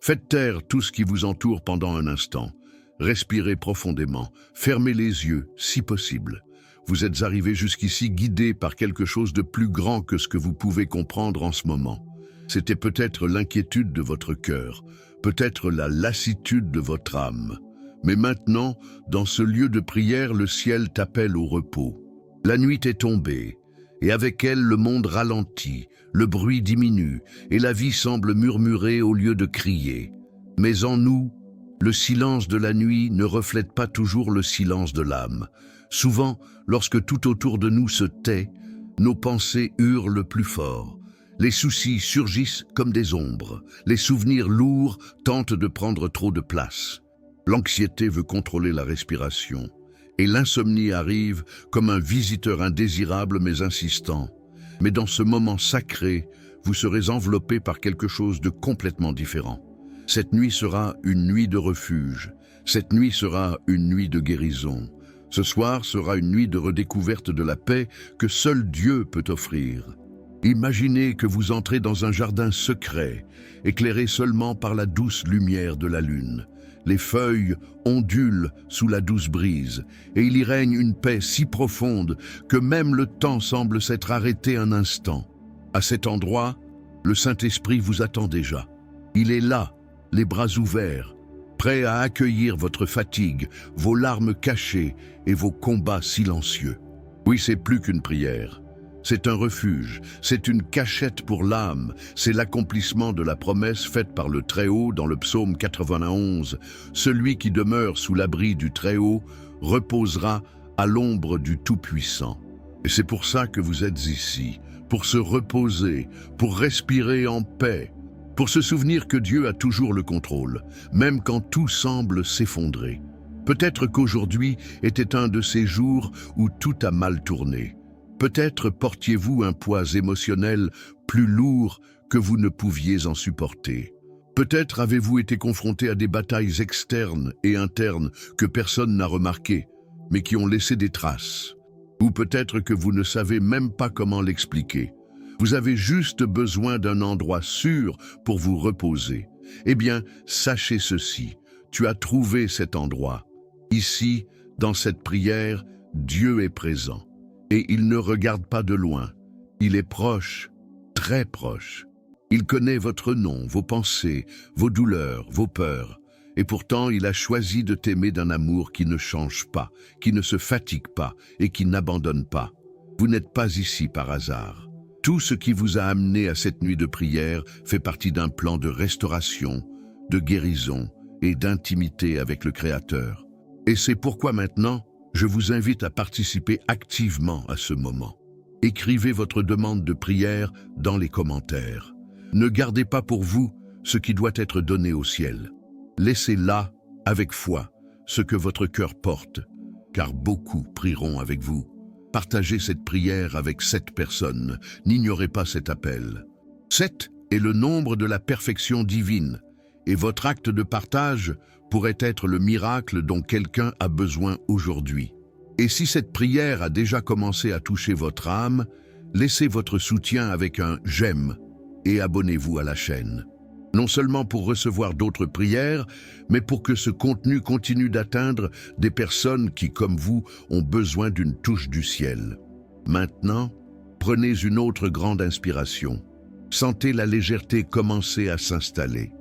Faites taire tout ce qui vous entoure pendant un instant. Respirez profondément, fermez les yeux, si possible. Vous êtes arrivé jusqu'ici guidé par quelque chose de plus grand que ce que vous pouvez comprendre en ce moment. C'était peut-être l'inquiétude de votre cœur, peut-être la lassitude de votre âme. Mais maintenant, dans ce lieu de prière, le ciel t'appelle au repos. La nuit est tombée, et avec elle le monde ralentit, le bruit diminue, et la vie semble murmurer au lieu de crier. Mais en nous, le silence de la nuit ne reflète pas toujours le silence de l'âme. Souvent, lorsque tout autour de nous se tait, nos pensées hurlent plus fort. Les soucis surgissent comme des ombres. Les souvenirs lourds tentent de prendre trop de place. L'anxiété veut contrôler la respiration. Et l'insomnie arrive comme un visiteur indésirable mais insistant. Mais dans ce moment sacré, vous serez enveloppé par quelque chose de complètement différent. Cette nuit sera une nuit de refuge. Cette nuit sera une nuit de guérison. Ce soir sera une nuit de redécouverte de la paix que seul Dieu peut offrir. Imaginez que vous entrez dans un jardin secret, éclairé seulement par la douce lumière de la lune. Les feuilles ondulent sous la douce brise, et il y règne une paix si profonde que même le temps semble s'être arrêté un instant. À cet endroit, le Saint-Esprit vous attend déjà. Il est là, les bras ouverts, prêt à accueillir votre fatigue, vos larmes cachées et vos combats silencieux. Oui, c'est plus qu'une prière. C'est un refuge, c'est une cachette pour l'âme, c'est l'accomplissement de la promesse faite par le Très-Haut dans le psaume 91. Celui qui demeure sous l'abri du Très-Haut reposera à l'ombre du Tout-Puissant. Et c'est pour ça que vous êtes ici, pour se reposer, pour respirer en paix, pour se souvenir que Dieu a toujours le contrôle, même quand tout semble s'effondrer. Peut-être qu'aujourd'hui était un de ces jours où tout a mal tourné. Peut-être portiez-vous un poids émotionnel plus lourd que vous ne pouviez en supporter. Peut-être avez-vous été confronté à des batailles externes et internes que personne n'a remarquées, mais qui ont laissé des traces. Ou peut-être que vous ne savez même pas comment l'expliquer. Vous avez juste besoin d'un endroit sûr pour vous reposer. Eh bien, sachez ceci, tu as trouvé cet endroit. Ici, dans cette prière, Dieu est présent. Et il ne regarde pas de loin. Il est proche, très proche. Il connaît votre nom, vos pensées, vos douleurs, vos peurs. Et pourtant, il a choisi de t'aimer d'un amour qui ne change pas, qui ne se fatigue pas et qui n'abandonne pas. Vous n'êtes pas ici par hasard. Tout ce qui vous a amené à cette nuit de prière fait partie d'un plan de restauration, de guérison et d'intimité avec le Créateur. Et c'est pourquoi maintenant, je vous invite à participer activement à ce moment. Écrivez votre demande de prière dans les commentaires. Ne gardez pas pour vous ce qui doit être donné au ciel. Laissez là, avec foi, ce que votre cœur porte, car beaucoup prieront avec vous. Partagez cette prière avec 7 personnes. N'ignorez pas cet appel. 7 est le nombre de la perfection divine, et votre acte de partage pourrait être le miracle dont quelqu'un a besoin aujourd'hui. Et si cette prière a déjà commencé à toucher votre âme, laissez votre soutien avec un « j'aime » et abonnez-vous à la chaîne. Non seulement pour recevoir d'autres prières, mais pour que ce contenu continue d'atteindre des personnes qui, comme vous, ont besoin d'une touche du ciel. Maintenant, prenez une autre grande inspiration. Sentez la légèreté commencer à s'installer.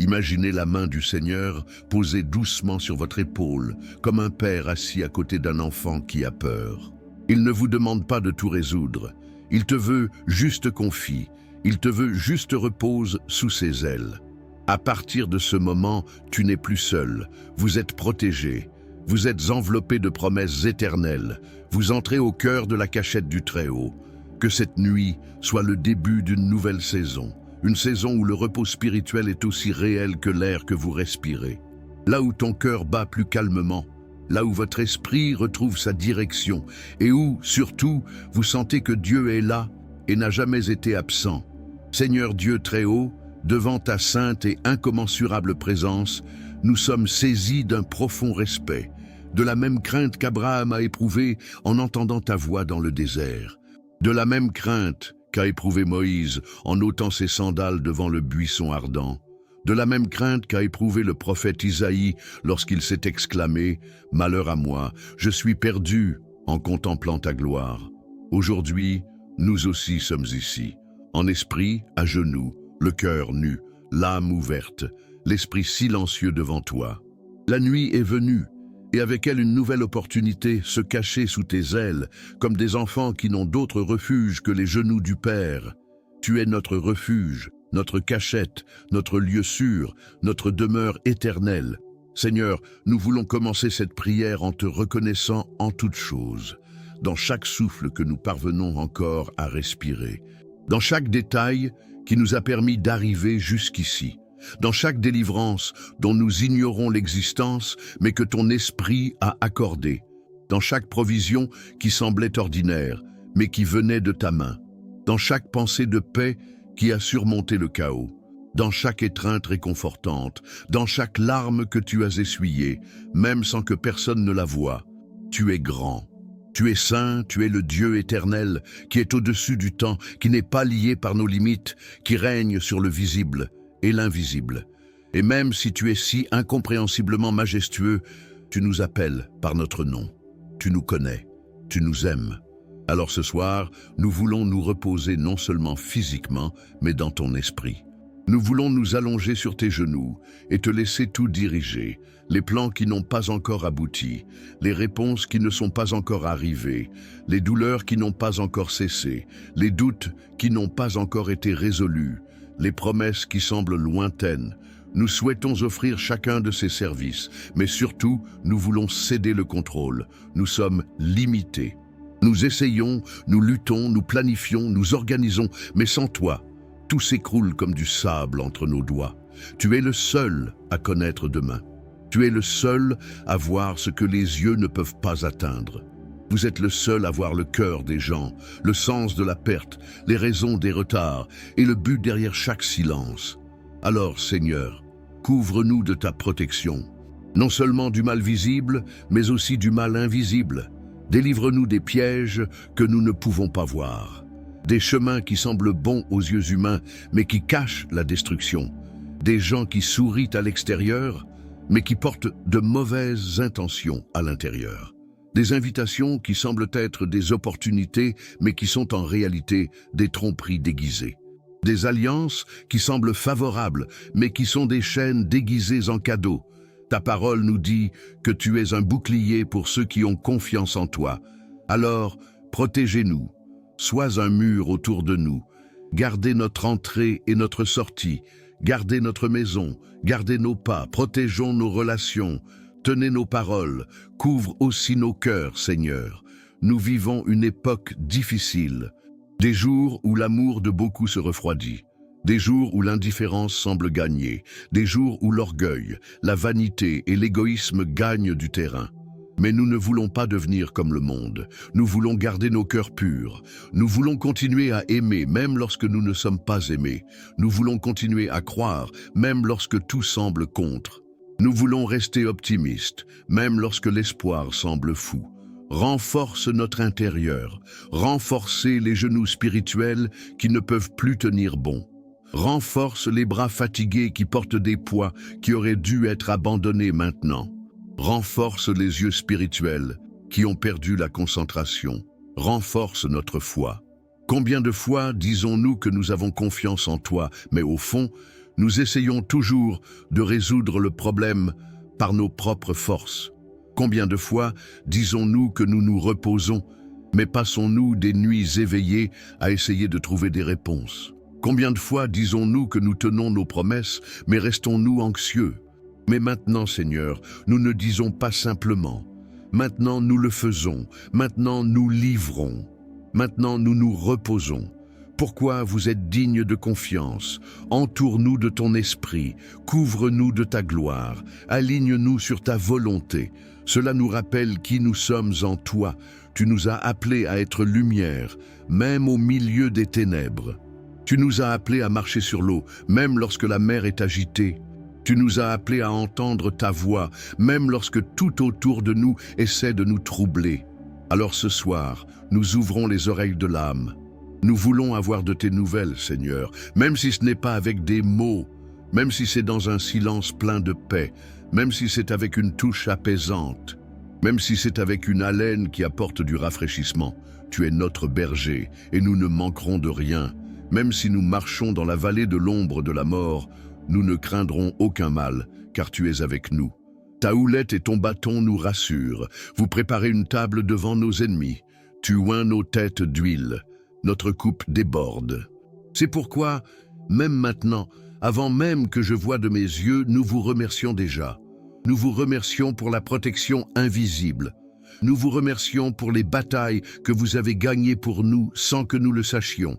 Imaginez la main du Seigneur posée doucement sur votre épaule, comme un père assis à côté d'un enfant qui a peur. Il ne vous demande pas de tout résoudre. Il te veut juste confie. Il te veut juste repose sous ses ailes. À partir de ce moment, tu n'es plus seul. Vous êtes protégé. Vous êtes enveloppé de promesses éternelles. Vous entrez au cœur de la cachette du Très-Haut. Que cette nuit soit le début d'une nouvelle saison. Une saison où le repos spirituel est aussi réel que l'air que vous respirez. Là où ton cœur bat plus calmement, là où votre esprit retrouve sa direction et où, surtout, vous sentez que Dieu est là et n'a jamais été absent. Seigneur Dieu Très-Haut, devant ta sainte et incommensurable présence, nous sommes saisis d'un profond respect, de la même crainte qu'Abraham a éprouvée en entendant ta voix dans le désert, de la même crainte qu'a éprouvé Moïse en ôtant ses sandales devant le buisson ardent. de la même crainte qu'a éprouvé le prophète Isaïe lorsqu'il s'est exclamé « Malheur à moi, je suis perdu en contemplant ta gloire ». Aujourd'hui, nous aussi sommes ici, en esprit à genoux, le cœur nu, l'âme ouverte, l'esprit silencieux devant toi. La nuit est venue, et avec elle une nouvelle opportunité, se cacher sous tes ailes, comme des enfants qui n'ont d'autre refuge que les genoux du Père. Tu es notre refuge, notre cachette, notre lieu sûr, notre demeure éternelle. Seigneur, nous voulons commencer cette prière en te reconnaissant en toutes choses, dans chaque souffle que nous parvenons encore à respirer, dans chaque détail qui nous a permis d'arriver jusqu'ici, dans chaque délivrance dont nous ignorons l'existence, mais que ton esprit a accordée, dans chaque provision qui semblait ordinaire, mais qui venait de ta main, dans chaque pensée de paix qui a surmonté le chaos, dans chaque étreinte réconfortante, dans chaque larme que tu as essuyée, même sans que personne ne la voie. Tu es grand, tu es saint, tu es le Dieu éternel, qui est au-dessus du temps, qui n'est pas lié par nos limites, qui règne sur le visible et l'invisible. Et même si tu es si incompréhensiblement majestueux, tu nous appelles par notre nom. Tu nous connais, tu nous aimes. Alors ce soir, nous voulons nous reposer non seulement physiquement, mais dans ton esprit. Nous voulons nous allonger sur tes genoux et te laisser tout diriger, les plans qui n'ont pas encore abouti, les réponses qui ne sont pas encore arrivées, les douleurs qui n'ont pas encore cessé, les doutes qui n'ont pas encore été résolus, les promesses qui semblent lointaines. Nous souhaitons offrir chacun de ces services, mais surtout, nous voulons céder le contrôle. Nous sommes limités. Nous essayons, nous luttons, nous planifions, nous organisons, mais sans toi, tout s'écroule comme du sable entre nos doigts. Tu es le seul à connaître demain. Tu es le seul à voir ce que les yeux ne peuvent pas atteindre. Vous êtes le seul à voir le cœur des gens, le sens de la perte, les raisons des retards et le but derrière chaque silence. Alors, Seigneur, couvre-nous de ta protection, non seulement du mal visible, mais aussi du mal invisible. Délivre-nous des pièges que nous ne pouvons pas voir, des chemins qui semblent bons aux yeux humains, mais qui cachent la destruction, des gens qui sourient à l'extérieur, mais qui portent de mauvaises intentions à l'intérieur, des invitations qui semblent être des opportunités, mais qui sont en réalité des tromperies déguisées, des alliances qui semblent favorables, mais qui sont des chaînes déguisées en cadeaux. Ta parole nous dit que tu es un bouclier pour ceux qui ont confiance en toi. Alors, protégez-nous, sois un mur autour de nous, gardez notre entrée et notre sortie, gardez notre maison, gardez nos pas, protégeons nos relations, tenez nos paroles, couvre aussi nos cœurs, Seigneur. Nous vivons une époque difficile, des jours où l'amour de beaucoup se refroidit, des jours où l'indifférence semble gagner, des jours où l'orgueil, la vanité et l'égoïsme gagnent du terrain. Mais nous ne voulons pas devenir comme le monde. Nous voulons garder nos cœurs purs. Nous voulons continuer à aimer même lorsque nous ne sommes pas aimés. Nous voulons continuer à croire même lorsque tout semble contre. Nous voulons rester optimistes même lorsque l'espoir semble fou. Renforce notre intérieur. Renforcez les genoux spirituels qui ne peuvent plus tenir bon. Renforce les bras fatigués qui portent des poids qui auraient dû être abandonnés maintenant. Renforce les yeux spirituels qui ont perdu la concentration. Renforce notre foi. Combien de fois disons-nous que nous avons confiance en toi, mais au fond, nous essayons toujours de résoudre le problème par nos propres forces. Combien de fois disons-nous que nous nous reposons, mais passons-nous des nuits éveillées à essayer de trouver des réponses? Combien de fois disons-nous que nous tenons nos promesses, mais restons-nous anxieux? Mais maintenant, Seigneur, nous ne disons pas simplement. Maintenant, nous le faisons. Maintenant, nous livrons. Maintenant, nous nous reposons. Pourquoi vous êtes dignes de confiance? Entoure-nous de ton esprit, couvre-nous de ta gloire, aligne-nous sur ta volonté. Cela nous rappelle qui nous sommes en toi. Tu nous as appelés à être lumière, même au milieu des ténèbres. Tu nous as appelés à marcher sur l'eau, même lorsque la mer est agitée. Tu nous as appelés à entendre ta voix, même lorsque tout autour de nous essaie de nous troubler. Alors ce soir, nous ouvrons les oreilles de l'âme. Nous voulons avoir de tes nouvelles, Seigneur, même si ce n'est pas avec des mots, même si c'est dans un silence plein de paix, même si c'est avec une touche apaisante, même si c'est avec une haleine qui apporte du rafraîchissement. Tu es notre berger et nous ne manquerons de rien. Même si nous marchons dans la vallée de l'ombre de la mort, nous ne craindrons aucun mal, car tu es avec nous. Ta houlette et ton bâton nous rassurent. Vous préparez une table devant nos ennemis. Tu oins nos têtes d'huile. Notre coupe déborde. C'est pourquoi, même maintenant, avant même que je voie de mes yeux, nous vous remercions déjà. Nous vous remercions pour la protection invisible. Nous vous remercions pour les batailles que vous avez gagnées pour nous sans que nous le sachions.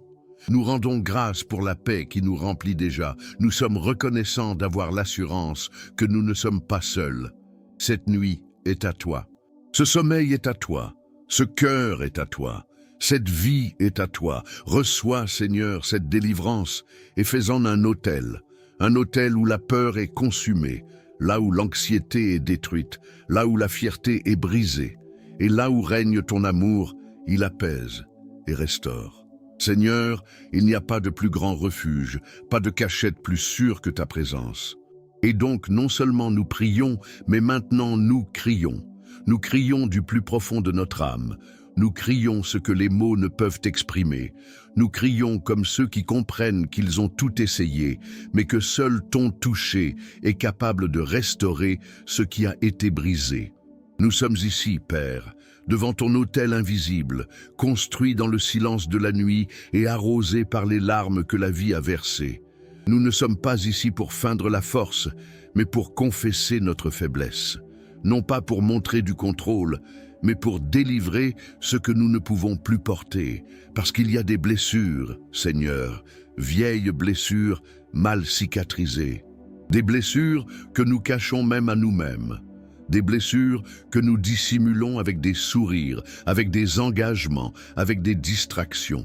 Nous rendons grâce pour la paix qui nous remplit déjà. Nous sommes reconnaissants d'avoir l'assurance que nous ne sommes pas seuls. Cette nuit est à toi. Ce sommeil est à toi. Ce cœur est à toi. Cette vie est à toi. Reçois, Seigneur, cette délivrance et fais-en un autel où la peur est consumée, là où l'anxiété est détruite, là où la fierté est brisée, et là où règne ton amour, il apaise et restaure. Seigneur, il n'y a pas de plus grand refuge, pas de cachette plus sûre que ta présence. Et donc, non seulement nous prions, mais maintenant nous crions. Nous crions du plus profond de notre âme. Nous crions ce que les mots ne peuvent exprimer. Nous crions comme ceux qui comprennent qu'ils ont tout essayé, mais que seul ton toucher est capable de restaurer ce qui a été brisé. Nous sommes ici, Père, devant ton autel invisible, construit dans le silence de la nuit et arrosé par les larmes que la vie a versées. Nous ne sommes pas ici pour feindre la force, mais pour confesser notre faiblesse. Non pas pour montrer du contrôle, mais pour délivrer ce que nous ne pouvons plus porter, parce qu'il y a des blessures, Seigneur, vieilles blessures mal cicatrisées, des blessures que nous cachons même à nous-mêmes, des blessures que nous dissimulons avec des sourires, avec des engagements, avec des distractions.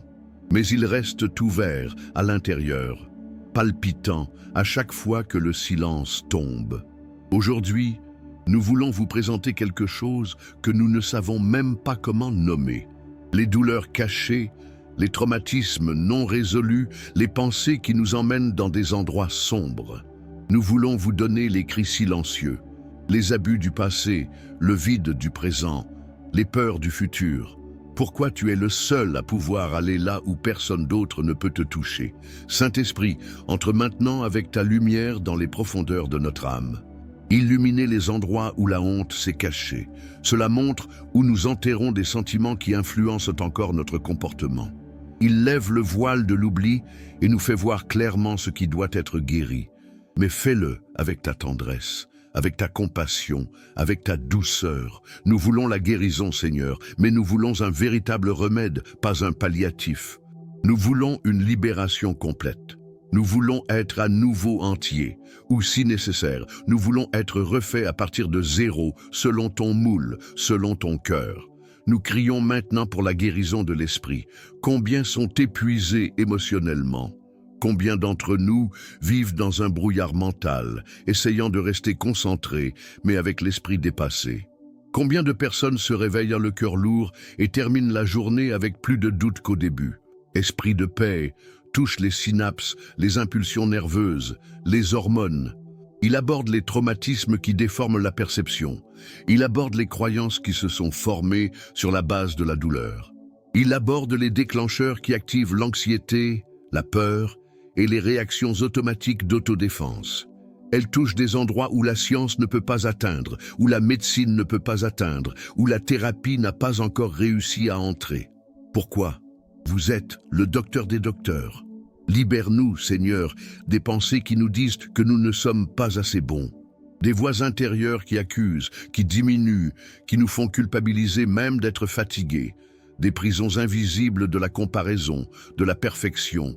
Mais ils restent ouverts à l'intérieur, palpitants à chaque fois que le silence tombe. Aujourd'hui, nous voulons vous présenter quelque chose que nous ne savons même pas comment nommer. Les douleurs cachées, les traumatismes non résolus, les pensées qui nous emmènent dans des endroits sombres. Nous voulons vous donner les cris silencieux, les abus du passé, le vide du présent, les peurs du futur. Pourquoi tu es le seul à pouvoir aller là où personne d'autre ne peut te toucher? Saint-Esprit, entre maintenant avec ta lumière dans les profondeurs de notre âme. Illuminez les endroits où la honte s'est cachée. Cela montre où nous enterrons des sentiments qui influencent encore notre comportement. Il lève le voile de l'oubli et nous fait voir clairement ce qui doit être guéri. Mais fais-le avec ta tendresse, avec ta compassion, avec ta douceur. Nous voulons la guérison, Seigneur, mais nous voulons un véritable remède, pas un palliatif. Nous voulons une libération complète. Nous voulons être à nouveau entiers, ou si nécessaire, nous voulons être refaits à partir de zéro, selon ton moule, selon ton cœur. Nous crions maintenant pour la guérison de l'esprit. Combien sont épuisés émotionnellement? Combien d'entre nous vivent dans un brouillard mental, essayant de rester concentrés, mais avec l'esprit dépassé? Combien de personnes se réveillent le cœur lourd et terminent la journée avec plus de doute qu'au début? Esprit de paix touche les synapses, les impulsions nerveuses, les hormones. Il aborde les traumatismes qui déforment la perception. Il aborde les croyances qui se sont formées sur la base de la douleur. Il aborde les déclencheurs qui activent l'anxiété, la peur et les réactions automatiques d'autodéfense. Elle touche des endroits où la science ne peut pas atteindre, où la médecine ne peut pas atteindre, où la thérapie n'a pas encore réussi à entrer. Pourquoi? Vous êtes le docteur des docteurs. Libère-nous, Seigneur, des pensées qui nous disent que nous ne sommes pas assez bons. Des voix intérieures qui accusent, qui diminuent, qui nous font culpabiliser même d'être fatigués. Des prisons invisibles de la comparaison, de la perfection,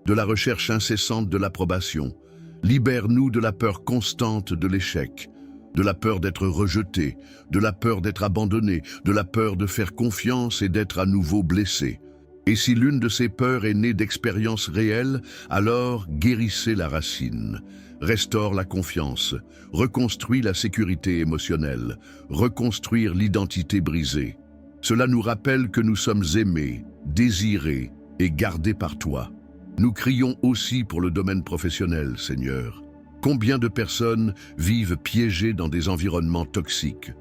de la recherche incessante de l'approbation. Libère-nous de la peur constante de l'échec, de la peur d'être rejeté, de la peur d'être abandonné, de la peur de faire confiance et d'être à nouveau blessé. Et si l'une de ces peurs est née d'expériences réelles, alors guérissez la racine, restaure la confiance, reconstruis la sécurité émotionnelle, reconstruire l'identité brisée. Cela nous rappelle que nous sommes aimés, désirés et gardés par toi. Nous crions aussi pour le domaine professionnel, Seigneur. Combien de personnes vivent piégées dans des environnements toxiques?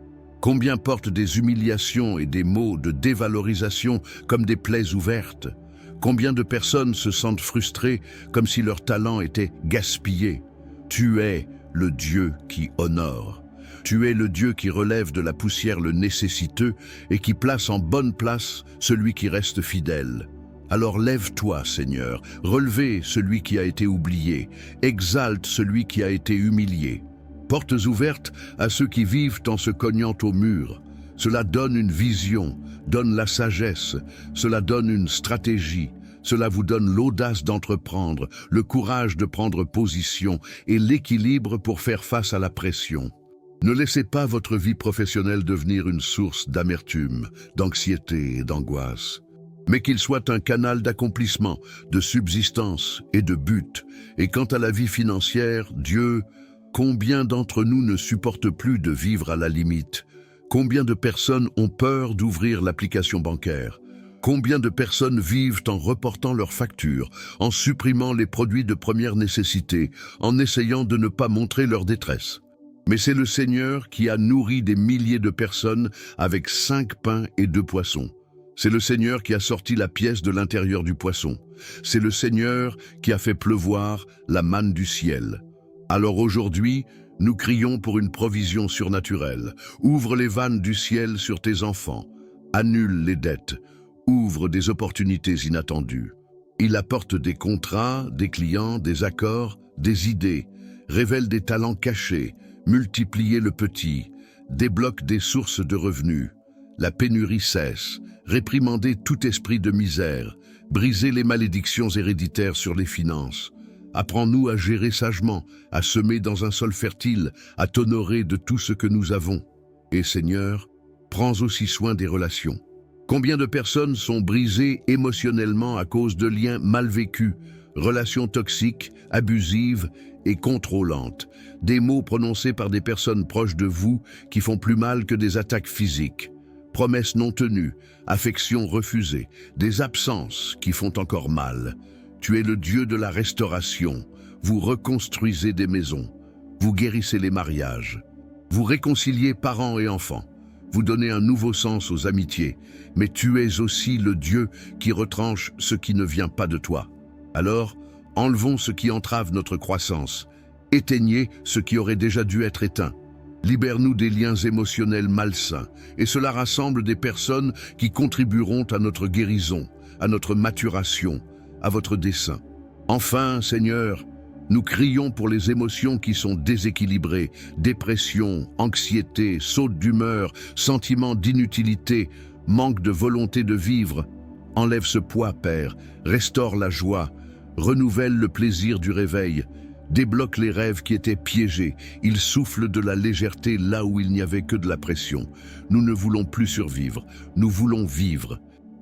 Combien portent des humiliations et des mots de dévalorisation comme des plaies ouvertes? Combien de personnes se sentent frustrées comme si leur talent était gaspillé? Tu es le Dieu qui honore. Tu es le Dieu qui relève de la poussière le nécessiteux et qui place en bonne place celui qui reste fidèle. Alors lève-toi, Seigneur, relevez celui qui a été oublié, exalte celui qui a été humilié. Portes ouvertes à ceux qui vivent en se cognant au mur. Cela donne une vision, donne la sagesse, cela donne une stratégie, cela vous donne l'audace d'entreprendre, le courage de prendre position et l'équilibre pour faire face à la pression. Ne laissez pas votre vie professionnelle devenir une source d'amertume, d'anxiété et d'angoisse, mais qu'il soit un canal d'accomplissement, de subsistance et de but. Et quant à la vie financière, Dieu, combien d'entre nous ne supportent plus de vivre à la limite? Combien de personnes ont peur d'ouvrir l'application bancaire? Combien de personnes vivent en reportant leurs factures, en supprimant les produits de première nécessité, en essayant de ne pas montrer leur détresse? Mais c'est le Seigneur qui a nourri des milliers de personnes avec 5 pains et 2 poissons. C'est le Seigneur qui a sorti la pièce de l'intérieur du poisson. C'est le Seigneur qui a fait pleuvoir la manne du ciel. Alors aujourd'hui, nous crions pour une provision surnaturelle. Ouvre les vannes du ciel sur tes enfants. Annule les dettes. Ouvre des opportunités inattendues. Il apporte des contrats, des clients, des accords, des idées. Révèle des talents cachés. Multipliez le petit. Débloque des sources de revenus. La pénurie cesse. Réprimandez tout esprit de misère. Brisez les malédictions héréditaires sur les finances. Apprends-nous à gérer sagement, à semer dans un sol fertile, à t'honorer de tout ce que nous avons. Et Seigneur, prends aussi soin des relations. Combien de personnes sont brisées émotionnellement à cause de liens mal vécus, relations toxiques, abusives et contrôlantes, des mots prononcés par des personnes proches de vous qui font plus mal que des attaques physiques, promesses non tenues, affections refusées, des absences qui font encore mal. Tu es le Dieu de la restauration. Vous reconstruisez des maisons. Vous guérissez les mariages. Vous réconciliez parents et enfants. Vous donnez un nouveau sens aux amitiés. Mais tu es aussi le Dieu qui retranche ce qui ne vient pas de toi. Alors, enlevons ce qui entrave notre croissance. Éteignez ce qui aurait déjà dû être éteint. Libère-nous des liens émotionnels malsains. Et cela rassemble des personnes qui contribueront à notre guérison, à notre maturation, à votre dessein. Enfin, Seigneur, nous crions pour les émotions qui sont déséquilibrées, dépression, anxiété, saute d'humeur, sentiment d'inutilité, manque de volonté de vivre. Enlève ce poids, Père, restaure la joie, renouvelle le plaisir du réveil, débloque les rêves qui étaient piégés, il souffle de la légèreté là où il n'y avait que de la pression. Nous ne voulons plus survivre, nous voulons vivre.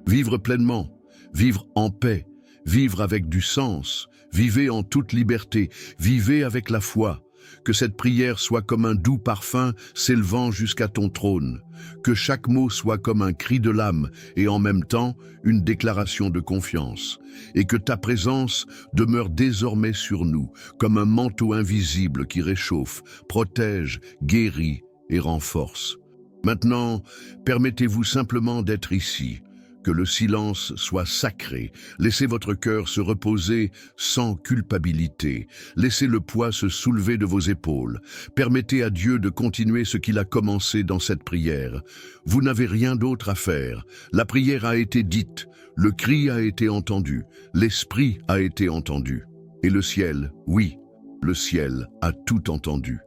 Vivre pleinement, vivre en paix, vivre avec du sens, vivez en toute liberté, vivez avec la foi. Que cette prière soit comme un doux parfum s'élevant jusqu'à ton trône. Que chaque mot soit comme un cri de l'âme et en même temps une déclaration de confiance. Et que ta présence demeure désormais sur nous comme un manteau invisible qui réchauffe, protège, guérit et renforce. Maintenant, permettez-vous simplement d'être ici. Que le silence soit sacré. Laissez votre cœur se reposer sans culpabilité. Laissez le poids se soulever de vos épaules. Permettez à Dieu de continuer ce qu'il a commencé dans cette prière. Vous n'avez rien d'autre à faire. La prière a été dite, le cri a été entendu, l'esprit a été entendu. Et le ciel, oui, le ciel a tout entendu.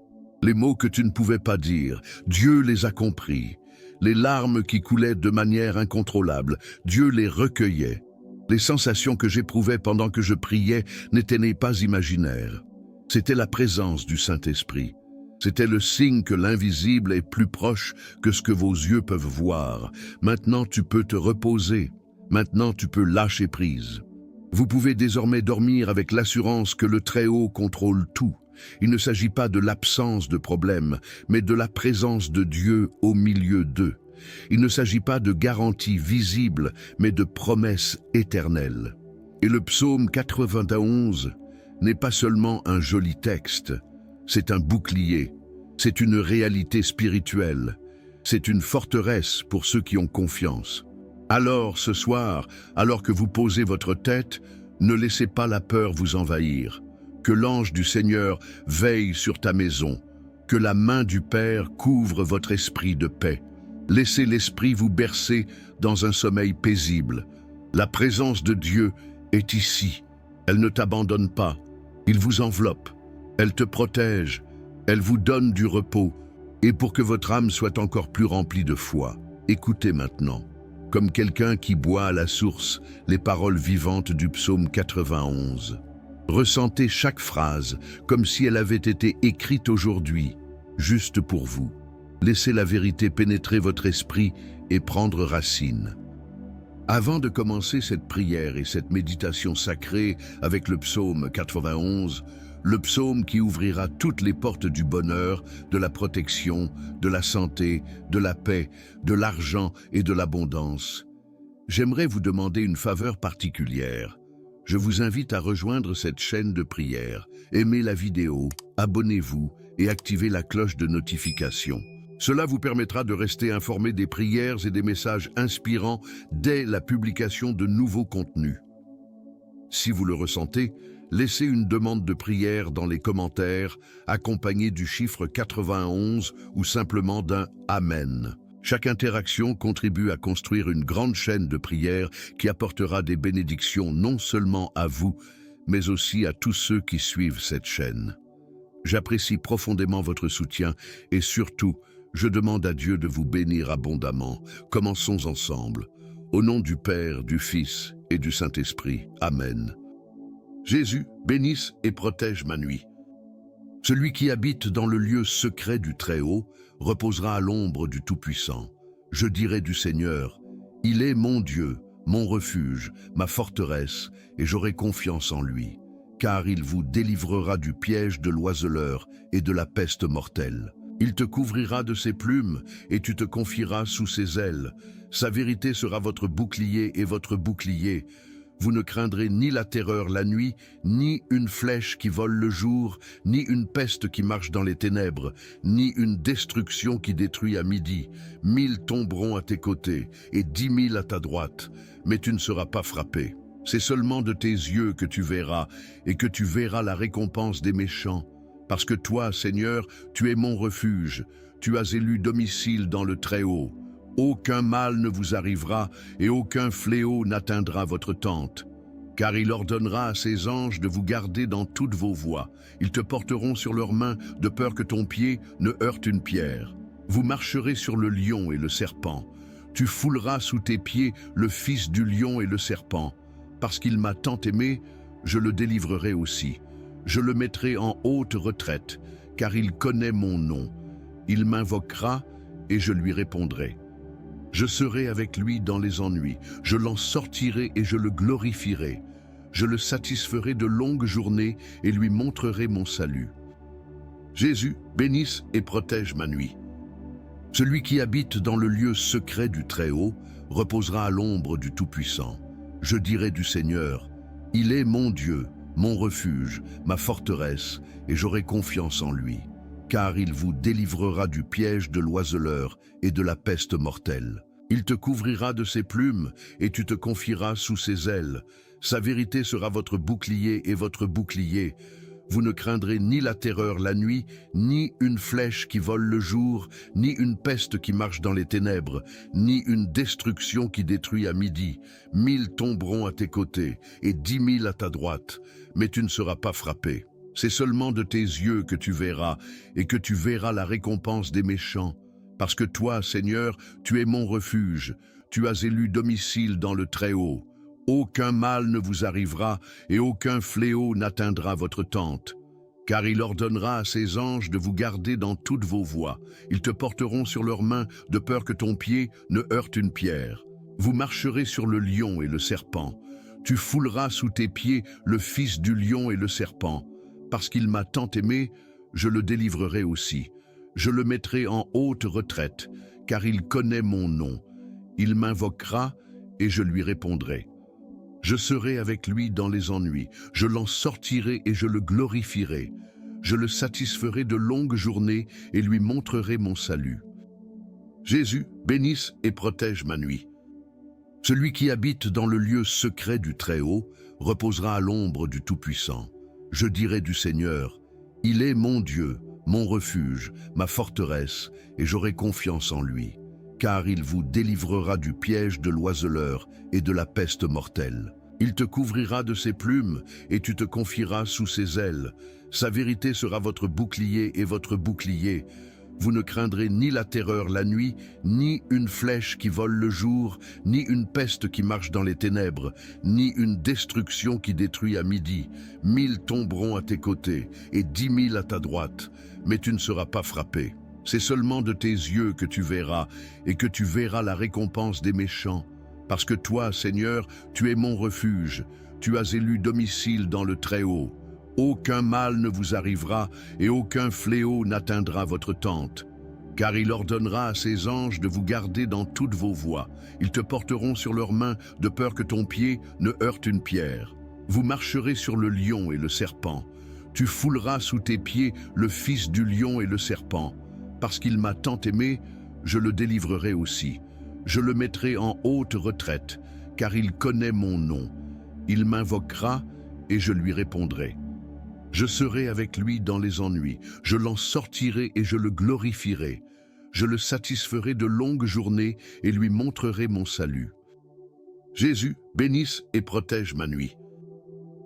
Les mots que tu ne pouvais pas dire, Dieu les a compris. Les larmes qui coulaient de manière incontrôlable, Dieu les recueillait. Les sensations que j'éprouvais pendant que je priais n'étaient pas imaginaires. C'était la présence du Saint-Esprit. C'était le signe que l'invisible est plus proche que ce que vos yeux peuvent voir. Maintenant, tu peux te reposer. Maintenant, tu peux lâcher prise. Vous pouvez désormais dormir avec l'assurance que le Très-Haut contrôle tout. Il ne s'agit pas de l'absence de problème, mais de la présence de Dieu au milieu d'eux. Il ne s'agit pas de garanties visibles, mais de promesses éternelles. Et le psaume 91 n'est pas seulement un joli texte, c'est un bouclier, c'est une réalité spirituelle, c'est une forteresse pour ceux qui ont confiance. Alors, ce soir, alors que vous posez votre tête, ne laissez pas la peur vous envahir. Que l'ange du Seigneur veille sur ta maison, que la main du Père couvre votre esprit de paix. Laissez l'esprit vous bercer dans un sommeil paisible. La présence de Dieu est ici. Elle ne t'abandonne pas. Il vous enveloppe. Elle te protège. Elle vous donne du repos. Et pour que votre âme soit encore plus remplie de foi, écoutez maintenant, comme quelqu'un qui boit à la source, les paroles vivantes du psaume 91. Ressentez chaque phrase comme si elle avait été écrite aujourd'hui, juste pour vous. Laissez la vérité pénétrer votre esprit et prendre racine. Avant de commencer cette prière et cette méditation sacrée avec le psaume 91, le psaume qui ouvrira toutes les portes du bonheur, de la protection, de la santé, de la paix, de l'argent et de l'abondance, j'aimerais vous demander une faveur particulière. Je vous invite à rejoindre cette chaîne de prière, aimez la vidéo, abonnez-vous et activez la cloche de notification. Cela vous permettra de rester informé des prières et des messages inspirants dès la publication de nouveaux contenus. Si vous le ressentez, laissez une demande de prière dans les commentaires, accompagnée du chiffre 91 ou simplement d'un « Amen ». Chaque interaction contribue à construire une grande chaîne de prières qui apportera des bénédictions non seulement à vous, mais aussi à tous ceux qui suivent cette chaîne. J'apprécie profondément votre soutien et surtout, je demande à Dieu de vous bénir abondamment. Commençons ensemble. Au nom du Père, du Fils et du Saint-Esprit. Amen. Jésus, bénisse et protège ma nuit. Celui qui habite dans le lieu secret du Très-Haut reposera à l'ombre du Tout-Puissant. Je dirai du Seigneur, il est mon Dieu, mon refuge, ma forteresse, et j'aurai confiance en lui, car il vous délivrera du piège de l'oiseleur et de la peste mortelle. Il te couvrira de ses plumes et tu te confieras sous ses ailes. Sa vérité sera votre bouclier et votre bouclier. Vous ne craindrez ni la terreur la nuit, ni une flèche qui vole le jour, ni une peste qui marche dans les ténèbres, ni une destruction qui détruit à midi. 1000 tomberont à tes côtés et 10 000 à ta droite, mais tu ne seras pas frappé. C'est seulement de tes yeux que tu verras et que tu verras la récompense des méchants. Parce que toi, Seigneur, tu es mon refuge, tu as élu domicile dans le Très-Haut. Aucun mal ne vous arrivera et aucun fléau n'atteindra votre tente. Car il ordonnera à ses anges de vous garder dans toutes vos voies. Ils te porteront sur leurs mains de peur que ton pied ne heurte une pierre. Vous marcherez sur le lion et le serpent. Tu fouleras sous tes pieds le fils du lion et le serpent. Parce qu'il m'a tant aimé, je le délivrerai aussi. Je le mettrai en haute retraite, car il connaît mon nom. Il m'invoquera et je lui répondrai. Je serai avec lui dans les ennuis, je l'en sortirai et je le glorifierai. Je le satisferai de longues journées et lui montrerai mon salut. Jésus, bénisse et protège ma nuit. Celui qui habite dans le lieu secret du Très-Haut reposera à l'ombre du Tout-Puissant. Je dirai du Seigneur, il est mon Dieu, mon refuge, ma forteresse, et j'aurai confiance en lui, car il vous délivrera du piège de l'oiseleur et de la peste mortelle. Il te couvrira de ses plumes et tu te confieras sous ses ailes. Sa vérité sera votre bouclier et votre bouclier. Vous ne craindrez ni la terreur la nuit, ni une flèche qui vole le jour, ni une peste qui marche dans les ténèbres, ni une destruction qui détruit à midi. 1000 tomberont à tes côtés et 10 000 à ta droite, mais tu ne seras pas frappé. C'est seulement de tes yeux que tu verras et que tu verras la récompense des méchants. Parce que toi, Seigneur, tu es mon refuge, tu as élu domicile dans le Très-Haut. Aucun mal ne vous arrivera et aucun fléau n'atteindra votre tente. Car il ordonnera à ses anges de vous garder dans toutes vos voies. Ils te porteront sur leurs mains de peur que ton pied ne heurte une pierre. Vous marcherez sur le lion et le serpent. Tu fouleras sous tes pieds le fils du lion et le serpent. Parce qu'il m'a tant aimé, je le délivrerai aussi. Je le mettrai en haute retraite, car il connaît mon nom. Il m'invoquera et je lui répondrai. Je serai avec lui dans les ennuis, je l'en sortirai et je le glorifierai. Je le satisferai de longues journées et lui montrerai mon salut. Jésus, bénisse et protège ma nuit. Celui qui habite dans le lieu secret du Très-Haut reposera à l'ombre du Tout-Puissant. Je dirai du Seigneur, il est mon Dieu, mon refuge, ma forteresse, et j'aurai confiance en lui, car il vous délivrera du piège de l'oiseleur et de la peste mortelle. Il te couvrira de ses plumes et tu te confieras sous ses ailes. Sa vérité sera votre bouclier et votre bouclier. Vous ne craindrez ni la terreur la nuit, ni une flèche qui vole le jour, ni une peste qui marche dans les ténèbres, ni une destruction qui détruit à midi. 1000 tomberont à tes côtés et 10 000 à ta droite, mais tu ne seras pas frappé. C'est seulement de tes yeux que tu verras, et que tu verras la récompense des méchants. Parce que toi, Seigneur, tu es mon refuge, tu as élu domicile dans le Très-Haut. Aucun mal ne vous arrivera et aucun fléau n'atteindra votre tente. Car il ordonnera à ses anges de vous garder dans toutes vos voies. Ils te porteront sur leurs mains de peur que ton pied ne heurte une pierre. Vous marcherez sur le lion et le serpent. Tu fouleras sous tes pieds le fils du lion et le serpent. Parce qu'il m'a tant aimé, je le délivrerai aussi. Je le mettrai en haute retraite, car il connaît mon nom. Il m'invoquera et je lui répondrai. Je serai avec lui dans les ennuis, je l'en sortirai et je le glorifierai. Je le satisferai de longues journées et lui montrerai mon salut. Jésus, bénisse et protège ma nuit.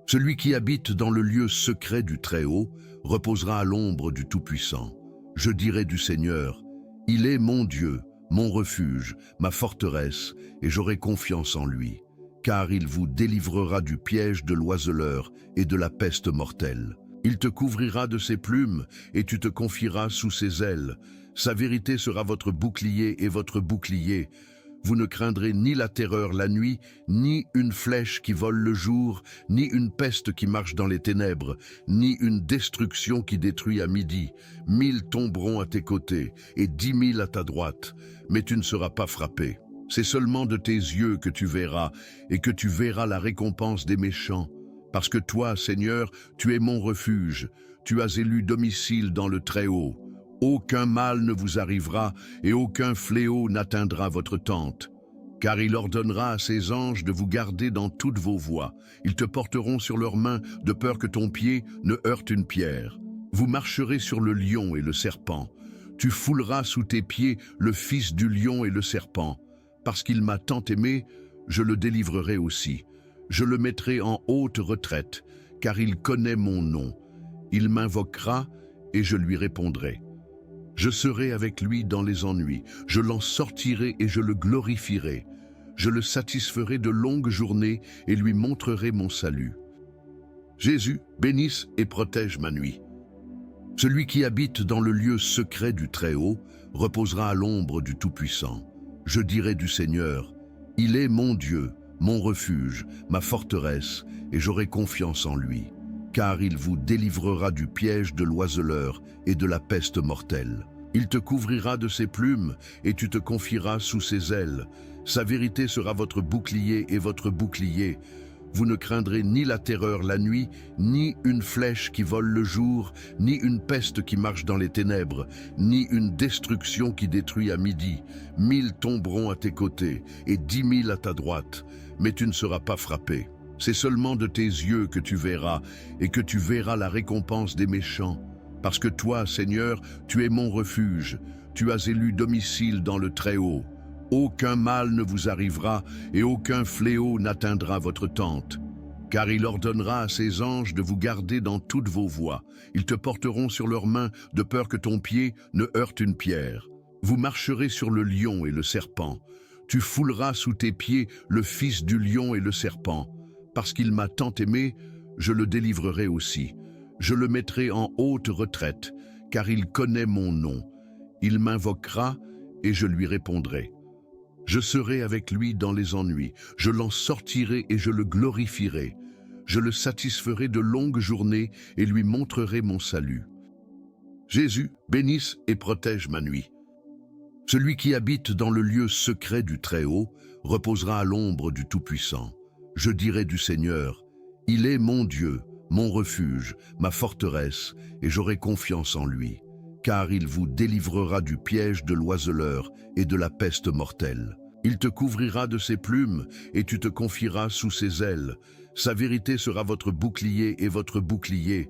Celui qui habite dans le lieu secret du Très-Haut reposera à l'ombre du Tout-Puissant. Je dirai du Seigneur, il est mon Dieu, mon refuge, ma forteresse, et j'aurai confiance en lui. Car il vous délivrera du piège de l'oiseleur et de la peste mortelle. Il te couvrira de ses plumes et tu te confieras sous ses ailes. Sa vérité sera votre bouclier et votre bouclier. Vous ne craindrez ni la terreur la nuit, ni une flèche qui vole le jour, ni une peste qui marche dans les ténèbres, ni une destruction qui détruit à midi. 1000 tomberont à tes côtés et 10 000 à ta droite, mais tu ne seras pas frappé. C'est seulement de tes yeux que tu verras, et que tu verras la récompense des méchants. Parce que toi, Seigneur, tu es mon refuge, tu as élu domicile dans le Très-Haut. Aucun mal ne vous arrivera, et aucun fléau n'atteindra votre tente. Car il ordonnera à ses anges de vous garder dans toutes vos voies. Ils te porteront sur leurs mains, de peur que ton pied ne heurte une pierre. Vous marcherez sur le lion et le serpent. Tu fouleras sous tes pieds le fils du lion et le serpent. Parce qu'il m'a tant aimé, je le délivrerai aussi. Je le mettrai en haute retraite, car il connaît mon nom. Il m'invoquera et je lui répondrai. Je serai avec lui dans les ennuis, je l'en sortirai et je le glorifierai. Je le satisferai de longues journées et lui montrerai mon salut. Jésus, bénisse et protège ma nuit. Celui qui habite dans le lieu secret du Très-Haut reposera à l'ombre du Tout-Puissant. Je dirai du Seigneur, il est mon Dieu, mon refuge, ma forteresse, et j'aurai confiance en lui. Car il vous délivrera du piège de l'oiseleur et de la peste mortelle. Il te couvrira de ses plumes et tu te confieras sous ses ailes. Sa vérité sera votre bouclier et votre bouclier. Vous ne craindrez ni la terreur la nuit, ni une flèche qui vole le jour, ni une peste qui marche dans les ténèbres, ni une destruction qui détruit à midi. 1000 tomberont à tes côtés et 10 000 à ta droite, mais tu ne seras pas frappé. C'est seulement de tes yeux que tu verras, et que tu verras la récompense des méchants. Parce que toi, Seigneur, tu es mon refuge, tu as élu domicile dans le Très-Haut. Aucun mal ne vous arrivera et aucun fléau n'atteindra votre tente. Car il ordonnera à ses anges de vous garder dans toutes vos voies. Ils te porteront sur leurs mains de peur que ton pied ne heurte une pierre. Vous marcherez sur le lion et le serpent. Tu fouleras sous tes pieds le fils du lion et le serpent. Parce qu'il m'a tant aimé, je le délivrerai aussi. Je le mettrai en haute retraite, car il connaît mon nom. Il m'invoquera et je lui répondrai. Je serai avec lui dans les ennuis, je l'en sortirai et je le glorifierai. Je le satisferai de longues journées et lui montrerai mon salut. Jésus, bénisse et protège ma nuit. Celui qui habite dans le lieu secret du Très-Haut reposera à l'ombre du Tout-Puissant. Je dirai du Seigneur, il est mon Dieu, mon refuge, ma forteresse, et j'aurai confiance en lui. Car il vous délivrera du piège de l'oiseleur et de la peste mortelle. Il te couvrira de ses plumes, et tu te confieras sous ses ailes. Sa vérité sera votre bouclier et votre bouclier.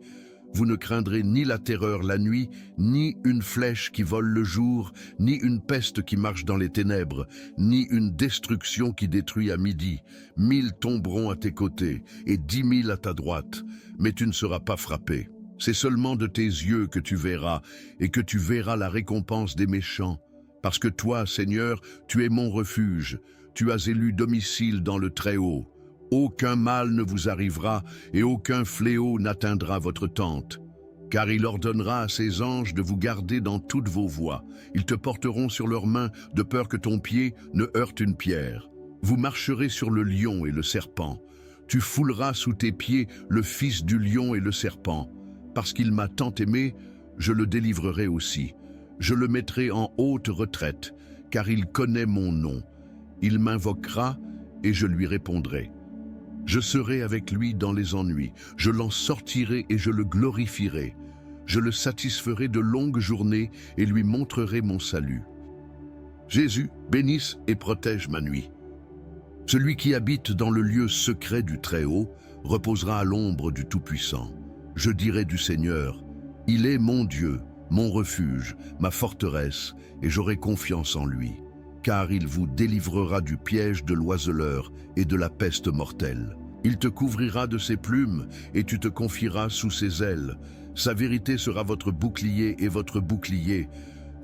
Vous ne craindrez ni la terreur la nuit, ni une flèche qui vole le jour, ni une peste qui marche dans les ténèbres, ni une destruction qui détruit à midi. 1000 tomberont à tes côtés, et 10 000 à ta droite, mais tu ne seras pas frappé. C'est seulement de tes yeux que tu verras, et que tu verras la récompense des méchants. Parce que toi, Seigneur, tu es mon refuge, tu as élu domicile dans le Très-Haut. Aucun mal ne vous arrivera, et aucun fléau n'atteindra votre tente. Car il ordonnera à ses anges de vous garder dans toutes vos voies. Ils te porteront sur leurs mains, de peur que ton pied ne heurte une pierre. Vous marcherez sur le lion et le serpent. Tu fouleras sous tes pieds le fils du lion et le serpent. Parce qu'il m'a tant aimé, je le délivrerai aussi. Je le mettrai en haute retraite, car il connaît mon nom. Il m'invoquera, et je lui répondrai. Je serai avec lui dans les ennuis, je l'en sortirai et je le glorifierai. Je le satisferai de longues journées et lui montrerai mon salut. Jésus, bénisse et protège ma nuit. Celui qui habite dans le lieu secret du Très-Haut reposera à l'ombre du Tout-Puissant. Je dirai du Seigneur, il est mon Dieu, mon refuge, ma forteresse, et j'aurai confiance en lui. Car il vous délivrera du piège de l'oiseleur et de la peste mortelle. Il te couvrira de ses plumes, et tu te confieras sous ses ailes. Sa vérité sera votre bouclier et votre bouclier.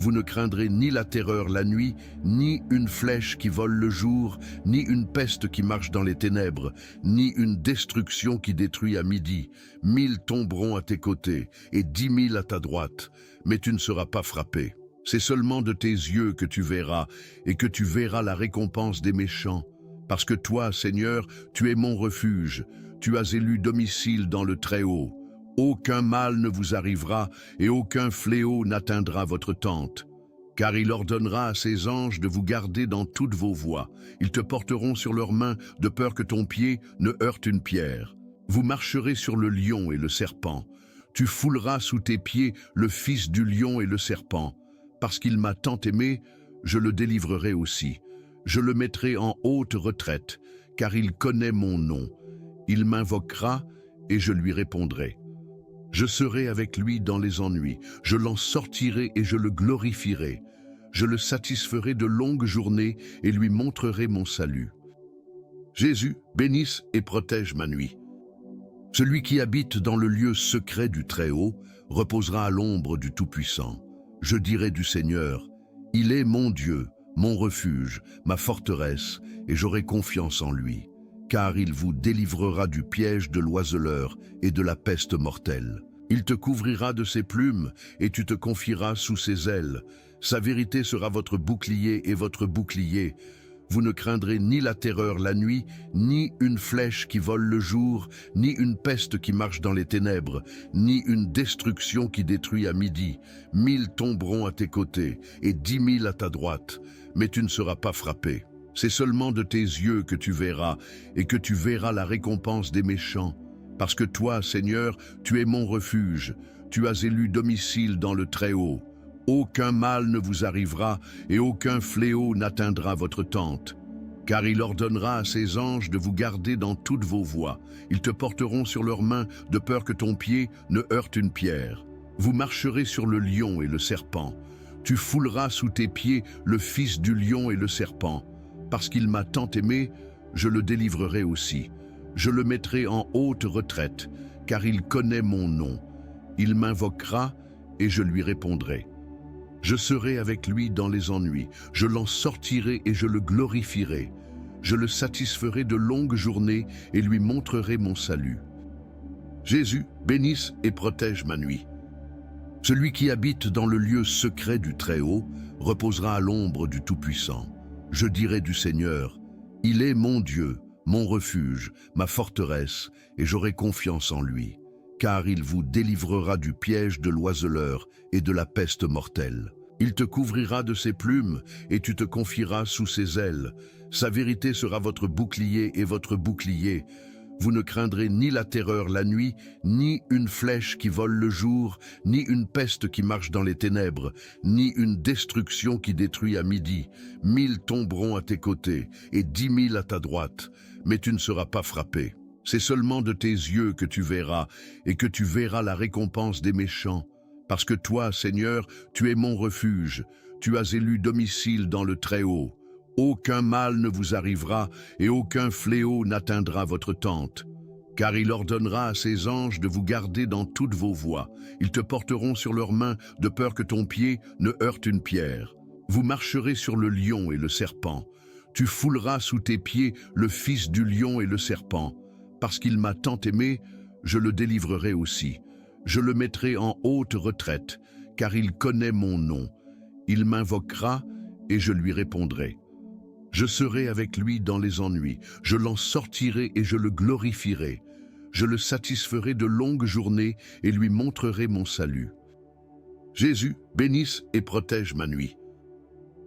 Vous ne craindrez ni la terreur la nuit, ni une flèche qui vole le jour, ni une peste qui marche dans les ténèbres, ni une destruction qui détruit à midi. 1000 tomberont à tes côtés, et 10 000 à ta droite, mais tu ne seras pas frappé. C'est seulement de tes yeux que tu verras, et que tu verras la récompense des méchants. Parce que toi, Seigneur, tu es mon refuge, tu as élu domicile dans le Très-Haut. Aucun mal ne vous arrivera, et aucun fléau n'atteindra votre tente. Car il ordonnera à ses anges de vous garder dans toutes vos voies. Ils te porteront sur leurs mains, de peur que ton pied ne heurte une pierre. Vous marcherez sur le lion et le serpent. Tu fouleras sous tes pieds le fils du lion et le serpent. Parce qu'il m'a tant aimé, je le délivrerai aussi. Je le mettrai en haute retraite, car il connaît mon nom. Il m'invoquera, et je lui répondrai. Je serai avec lui dans les ennuis, je l'en sortirai et je le glorifierai. Je le satisferai de longues journées et lui montrerai mon salut. Jésus, bénisse et protège ma nuit. Celui qui habite dans le lieu secret du Très-Haut reposera à l'ombre du Tout-Puissant. Je dirai du Seigneur, il est mon Dieu, mon refuge, ma forteresse, et j'aurai confiance en lui. Car il vous délivrera du piège de l'oiseleur et de la peste mortelle. Il te couvrira de ses plumes, et tu te confieras sous ses ailes. Sa vérité sera votre bouclier et votre bouclier. Vous ne craindrez ni la terreur la nuit, ni une flèche qui vole le jour, ni une peste qui marche dans les ténèbres, ni une destruction qui détruit à midi. 1000 tomberont à tes côtés, et 10 000 à ta droite, mais tu ne seras pas frappé. C'est seulement de tes yeux que tu verras, et que tu verras la récompense des méchants. Parce que toi, Seigneur, tu es mon refuge, tu as élu domicile dans le Très-Haut. Aucun mal ne vous arrivera, et aucun fléau n'atteindra votre tente. Car il ordonnera à ses anges de vous garder dans toutes vos voies. Ils te porteront sur leurs mains, de peur que ton pied ne heurte une pierre. Vous marcherez sur le lion et le serpent. Tu fouleras sous tes pieds le fils du lion et le serpent. Parce qu'il m'a tant aimé, je le délivrerai aussi. Je le mettrai en haute retraite, car il connaît mon nom. Il m'invoquera, et je lui répondrai. Je serai avec lui dans les ennuis, je l'en sortirai et je le glorifierai. Je le satisferai de longues journées et lui montrerai mon salut. Jésus, bénisse et protège ma nuit. Celui qui habite dans le lieu secret du Très-Haut reposera à l'ombre du Tout-Puissant. Je dirai du Seigneur, il est mon Dieu, mon refuge, ma forteresse, et j'aurai confiance en lui. Car il vous délivrera du piège de l'oiseleur et de la peste mortelle. Il te couvrira de ses plumes, et tu te confieras sous ses ailes. Sa vérité sera votre bouclier et votre bouclier. Vous ne craindrez ni la terreur la nuit, ni une flèche qui vole le jour, ni une peste qui marche dans les ténèbres, ni une destruction qui détruit à midi. 1000 tomberont à tes côtés et 10 000 à ta droite, mais tu ne seras pas frappé. C'est seulement de tes yeux que tu verras, et que tu verras la récompense des méchants. Parce que toi, Seigneur, tu es mon refuge, tu as élu domicile dans le Très-Haut. Aucun mal ne vous arrivera et aucun fléau n'atteindra votre tente. Car il ordonnera à ses anges de vous garder dans toutes vos voies. Ils te porteront sur leurs mains de peur que ton pied ne heurte une pierre. Vous marcherez sur le lion et le serpent. Tu fouleras sous tes pieds le fils du lion et le serpent. Parce qu'il m'a tant aimé, je le délivrerai aussi. Je le mettrai en haute retraite, car il connaît mon nom. Il m'invoquera et je lui répondrai. Je serai avec lui dans les ennuis, je l'en sortirai et je le glorifierai. Je le satisferai de longues journées et lui montrerai mon salut. Jésus, bénisse et protège ma nuit.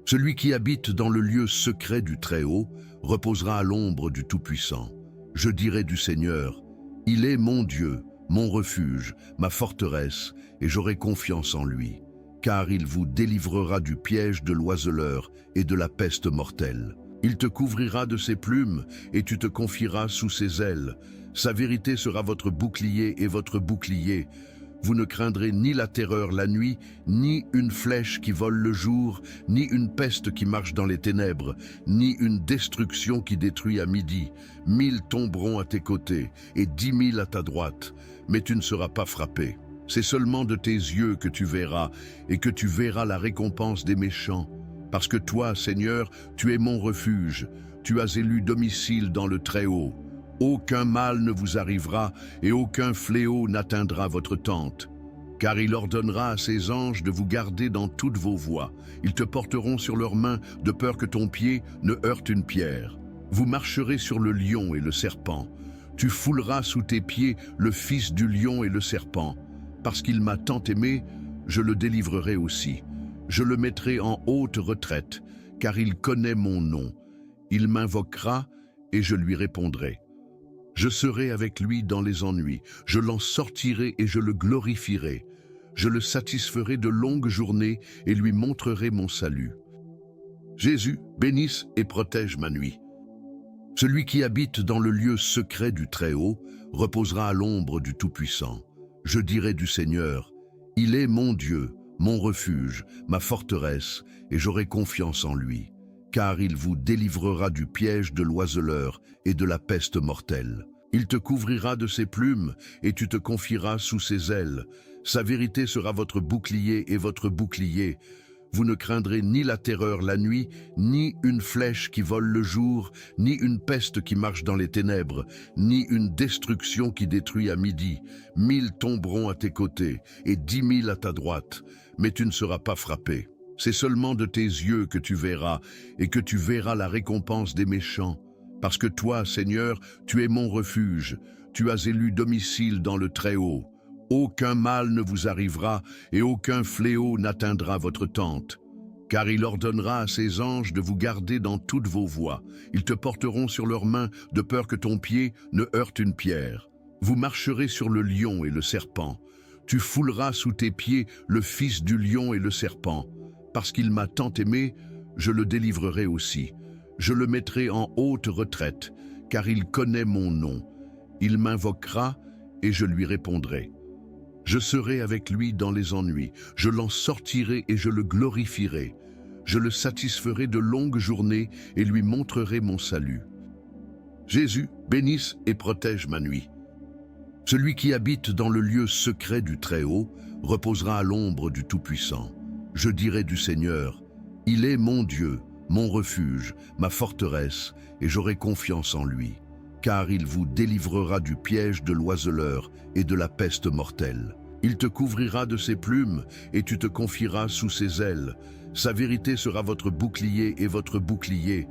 Celui qui habite dans le lieu secret du Très-Haut reposera à l'ombre du Tout-Puissant. Je dirai du Seigneur, il est mon Dieu, mon refuge, ma forteresse, et j'aurai confiance en lui. Car il vous délivrera du piège de l'oiseleur et de la peste mortelle. Il te couvrira de ses plumes et tu te confieras sous ses ailes. Sa vérité sera votre bouclier et votre bouclier. Vous ne craindrez ni la terreur la nuit, ni une flèche qui vole le jour, ni une peste qui marche dans les ténèbres, ni une destruction qui détruit à midi. 1000 tomberont à tes côtés et 10 000 à ta droite, mais tu ne seras pas frappé. C'est seulement de tes yeux que tu verras, et que tu verras la récompense des méchants. Parce que toi, Seigneur, tu es mon refuge, tu as élu domicile dans le Très-Haut. Aucun mal ne vous arrivera, et aucun fléau n'atteindra votre tente. Car il ordonnera à ses anges de vous garder dans toutes vos voies. Ils te porteront sur leurs mains, de peur que ton pied ne heurte une pierre. Vous marcherez sur le lion et le serpent. Tu fouleras sous tes pieds le fils du lion et le serpent. Parce qu'il m'a tant aimé, je le délivrerai aussi. Je le mettrai en haute retraite, car il connaît mon nom. Il m'invoquera et je lui répondrai. Je serai avec lui dans les ennuis, je l'en sortirai et je le glorifierai. Je le satisferai de longues journées et lui montrerai mon salut. Jésus, bénisse et protège ma nuit. Celui qui habite dans le lieu secret du Très-Haut reposera à l'ombre du Tout-Puissant. Je dirai du Seigneur, il est mon Dieu, mon refuge, ma forteresse, et j'aurai confiance en lui. Car il vous délivrera du piège de l'oiseleur et de la peste mortelle. Il te couvrira de ses plumes et tu te confieras sous ses ailes. Sa vérité sera votre bouclier et votre bouclier. Vous ne craindrez ni la terreur la nuit, ni une flèche qui vole le jour, ni une peste qui marche dans les ténèbres, ni une destruction qui détruit à midi. 1000 tomberont à tes côtés et 10 000 à ta droite, mais tu ne seras pas frappé. C'est seulement de tes yeux que tu verras, et que tu verras la récompense des méchants. Parce que toi, Seigneur, tu es mon refuge, tu as élu domicile dans le Très-Haut. Aucun mal ne vous arrivera et aucun fléau n'atteindra votre tente. Car il ordonnera à ses anges de vous garder dans toutes vos voies. Ils te porteront sur leurs mains de peur que ton pied ne heurte une pierre. Vous marcherez sur le lion et le serpent. Tu fouleras sous tes pieds le fils du lion et le serpent. Parce qu'il m'a tant aimé, je le délivrerai aussi. Je le mettrai en haute retraite, car il connaît mon nom. Il m'invoquera et je lui répondrai. Je serai avec lui dans les ennuis, je l'en sortirai et je le glorifierai. Je le satisferai de longues journées et lui montrerai mon salut. Jésus, bénisse et protège ma nuit. Celui qui habite dans le lieu secret du Très-Haut reposera à l'ombre du Tout-Puissant. Je dirai du Seigneur, il est mon Dieu, mon refuge, ma forteresse, et j'aurai confiance en lui. Car il vous délivrera du piège de l'oiseleur et de la peste mortelle. Il te couvrira de ses plumes et tu te confieras sous ses ailes. Sa vérité sera votre bouclier et votre bouclier.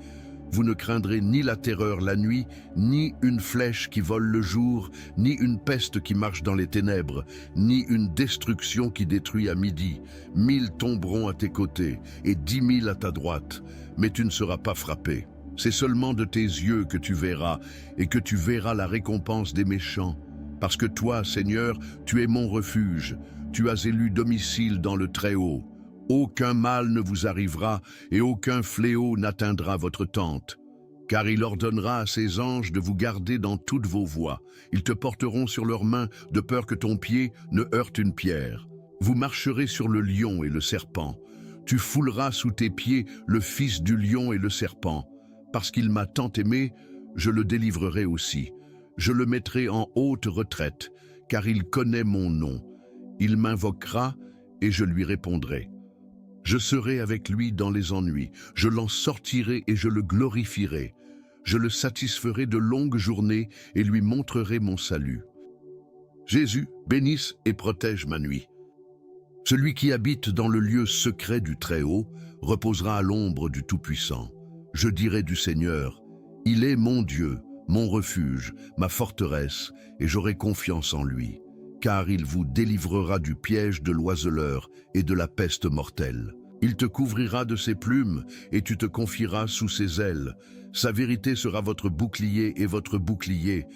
Vous ne craindrez ni la terreur la nuit, ni une flèche qui vole le jour, ni une peste qui marche dans les ténèbres, ni une destruction qui détruit à midi. 1000 tomberont à tes côtés et 10 000 à ta droite, mais tu ne seras pas frappé. C'est seulement de tes yeux que tu verras, et que tu verras la récompense des méchants. Parce que toi, Seigneur, tu es mon refuge, tu as élu domicile dans le Très-Haut. Aucun mal ne vous arrivera, et aucun fléau n'atteindra votre tente. Car il ordonnera à ses anges de vous garder dans toutes vos voies. Ils te porteront sur leurs mains, de peur que ton pied ne heurte une pierre. Vous marcherez sur le lion et le serpent. Tu fouleras sous tes pieds le fils du lion et le serpent. Parce qu'il m'a tant aimé, je le délivrerai aussi. Je le mettrai en haute retraite, car il connaît mon nom. Il m'invoquera et je lui répondrai. Je serai avec lui dans les ennuis, je l'en sortirai et je le glorifierai. Je le satisferai de longues journées et lui montrerai mon salut. Jésus, bénisse et protège ma nuit. Celui qui habite dans le lieu secret du Très-Haut reposera à l'ombre du Tout-Puissant. Je dirai du Seigneur, il est mon Dieu, mon refuge, ma forteresse, et j'aurai confiance en lui. Car il vous délivrera du piège de l'oiseleur et de la peste mortelle. Il te couvrira de ses plumes et tu te confieras sous ses ailes. Sa vérité sera votre bouclier et votre bouclier.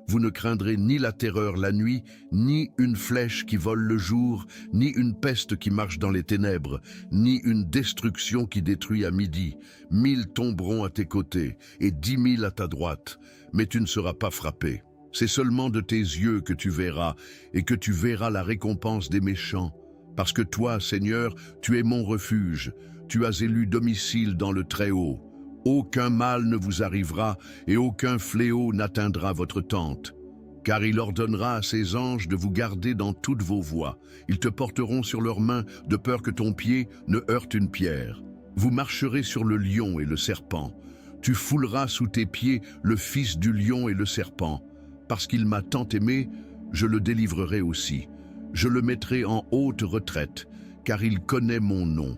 Vous ne craindrez ni la terreur la nuit, ni une flèche qui vole le jour, ni une peste qui marche dans les ténèbres, ni une destruction qui détruit à midi. 1000 tomberont à tes côtés et 10 000 à ta droite, mais tu ne seras pas frappé. C'est seulement de tes yeux que tu verras, et que tu verras la récompense des méchants. Parce que toi, Seigneur, tu es mon refuge, tu as élu domicile dans le Très-Haut. Aucun mal ne vous arrivera, et aucun fléau n'atteindra votre tente. Car il ordonnera à ses anges de vous garder dans toutes vos voies. Ils te porteront sur leurs mains, de peur que ton pied ne heurte une pierre. Vous marcherez sur le lion et le serpent. Tu fouleras sous tes pieds le fils du lion et le serpent. Parce qu'il m'a tant aimé, je le délivrerai aussi. Je le mettrai en haute retraite, car il connaît mon nom.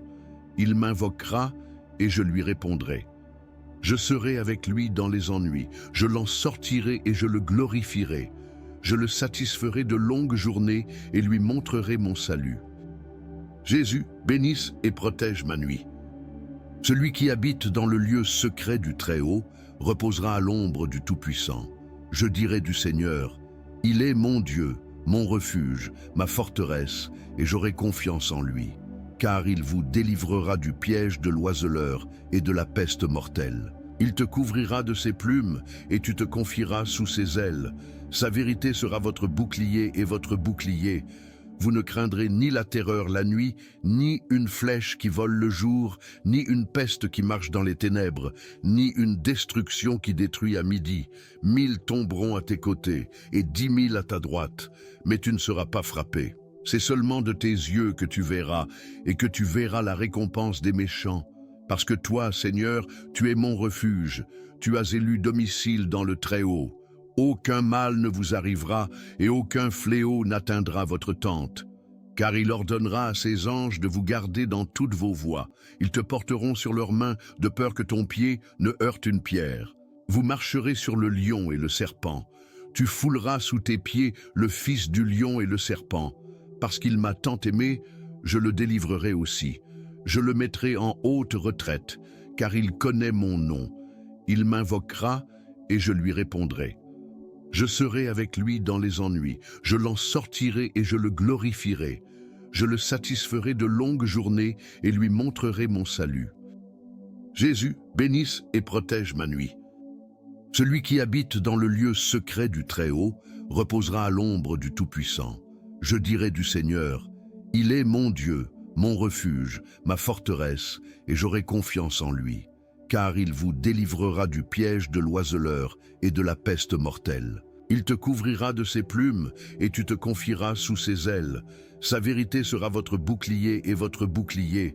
Il m'invoquera et je lui répondrai. Je serai avec lui dans les ennuis, je l'en sortirai et je le glorifierai. Je le satisferai de longues journées et lui montrerai mon salut. Jésus, bénisse et protège ma nuit. Celui qui habite dans le lieu secret du Très-Haut reposera à l'ombre du Tout-Puissant. Je dirai du Seigneur, il est mon Dieu, mon refuge, ma forteresse, et j'aurai confiance en lui. Car il vous délivrera du piège de l'oiseleur et de la peste mortelle. Il te couvrira de ses plumes et tu te confieras sous ses ailes. Sa vérité sera votre bouclier et votre bouclier. Vous ne craindrez ni la terreur la nuit, ni une flèche qui vole le jour, ni une peste qui marche dans les ténèbres, ni une destruction qui détruit à midi. 1000 tomberont à tes côtés et 10 000 à ta droite, mais tu ne seras pas frappé. C'est seulement de tes yeux que tu verras, et que tu verras la récompense des méchants. Parce que toi, Seigneur, tu es mon refuge, tu as élu domicile dans le Très-Haut. Aucun mal ne vous arrivera, et aucun fléau n'atteindra votre tente. Car il ordonnera à ses anges de vous garder dans toutes vos voies. Ils te porteront sur leurs mains, de peur que ton pied ne heurte une pierre. Vous marcherez sur le lion et le serpent. Tu fouleras sous tes pieds le fils du lion et le serpent. Parce qu'il m'a tant aimé, je le délivrerai aussi. Je le mettrai en haute retraite, car il connaît mon nom. Il m'invoquera et je lui répondrai. Je serai avec lui dans les ennuis, je l'en sortirai et je le glorifierai. Je le satisferai de longues journées et lui montrerai mon salut. Jésus, bénisse et protège ma nuit. Celui qui habite dans le lieu secret du Très-Haut reposera à l'ombre du Tout-Puissant. Je dirai du Seigneur, il est mon Dieu, mon refuge, ma forteresse, et j'aurai confiance en lui. Car il vous délivrera du piège de l'oiseleur et de la peste mortelle. Il te couvrira de ses plumes et tu te confieras sous ses ailes. Sa vérité sera votre bouclier et votre bouclier.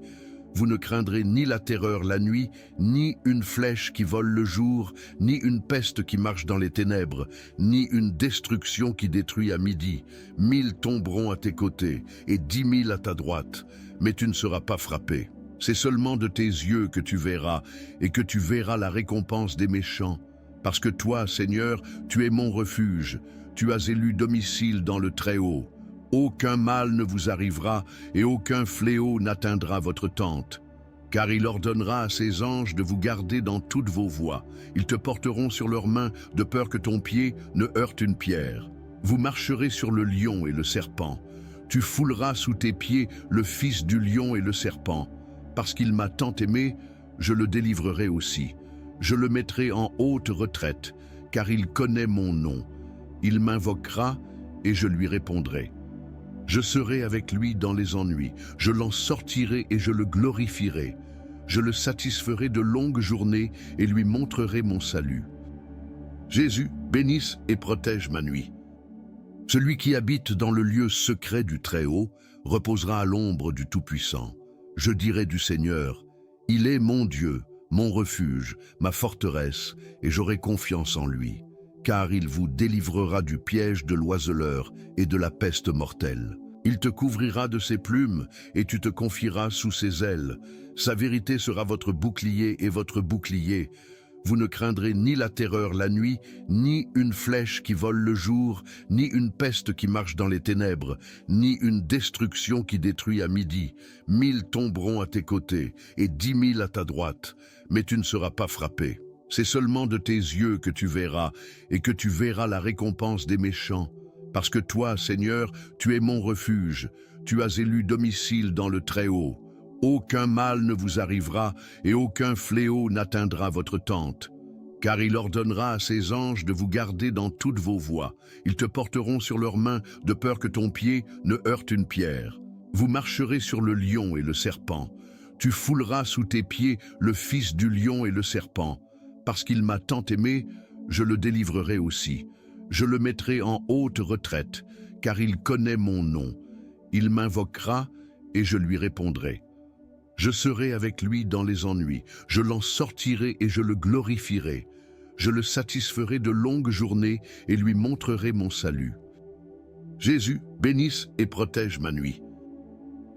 Vous ne craindrez ni la terreur la nuit, ni une flèche qui vole le jour, ni une peste qui marche dans les ténèbres, ni une destruction qui détruit à midi. 1000 tomberont à tes côtés et 10 000 à ta droite, mais tu ne seras pas frappé. C'est seulement de tes yeux que tu verras, et que tu verras la récompense des méchants. Parce que toi, Seigneur, tu es mon refuge, tu as élu domicile dans le Très-Haut. Aucun mal ne vous arrivera, et aucun fléau n'atteindra votre tente. Car il ordonnera à ses anges de vous garder dans toutes vos voies. Ils te porteront sur leurs mains, de peur que ton pied ne heurte une pierre. Vous marcherez sur le lion et le serpent. Tu fouleras sous tes pieds le fils du lion et le serpent. Parce qu'il m'a tant aimé, je le délivrerai aussi. Je le mettrai en haute retraite, car il connaît mon nom. Il m'invoquera et je lui répondrai. Je serai avec lui dans les ennuis, je l'en sortirai et je le glorifierai. Je le satisferai de longues journées et lui montrerai mon salut. Jésus, bénisse et protège ma nuit. Celui qui habite dans le lieu secret du Très-Haut reposera à l'ombre du Tout-Puissant. Je dirai du Seigneur, il est mon Dieu, mon refuge, ma forteresse, et j'aurai confiance en lui. Car il vous délivrera du piège de l'oiseleur et de la peste mortelle. Il te couvrira de ses plumes et tu te confieras sous ses ailes. Sa vérité sera votre bouclier et votre bouclier. Vous ne craindrez ni la terreur la nuit, ni une flèche qui vole le jour, ni une peste qui marche dans les ténèbres, ni une destruction qui détruit à midi. 1000 tomberont à tes côtés et 10 000 à ta droite, mais tu ne seras pas frappé. C'est seulement de tes yeux que tu verras, et que tu verras la récompense des méchants. Parce que toi, Seigneur, tu es mon refuge, tu as élu domicile dans le Très-Haut. Aucun mal ne vous arrivera, et aucun fléau n'atteindra votre tente. Car il ordonnera à ses anges de vous garder dans toutes vos voies. Ils te porteront sur leurs mains, de peur que ton pied ne heurte une pierre. Vous marcherez sur le lion et le serpent. Tu fouleras sous tes pieds le fils du lion et le serpent. Parce qu'il m'a tant aimé, je le délivrerai aussi. Je le mettrai en haute retraite, car il connaît mon nom. Il m'invoquera et je lui répondrai. Je serai avec lui dans les ennuis, je l'en sortirai et je le glorifierai. Je le satisferai de longues journées et lui montrerai mon salut. Jésus, bénisse et protège ma nuit.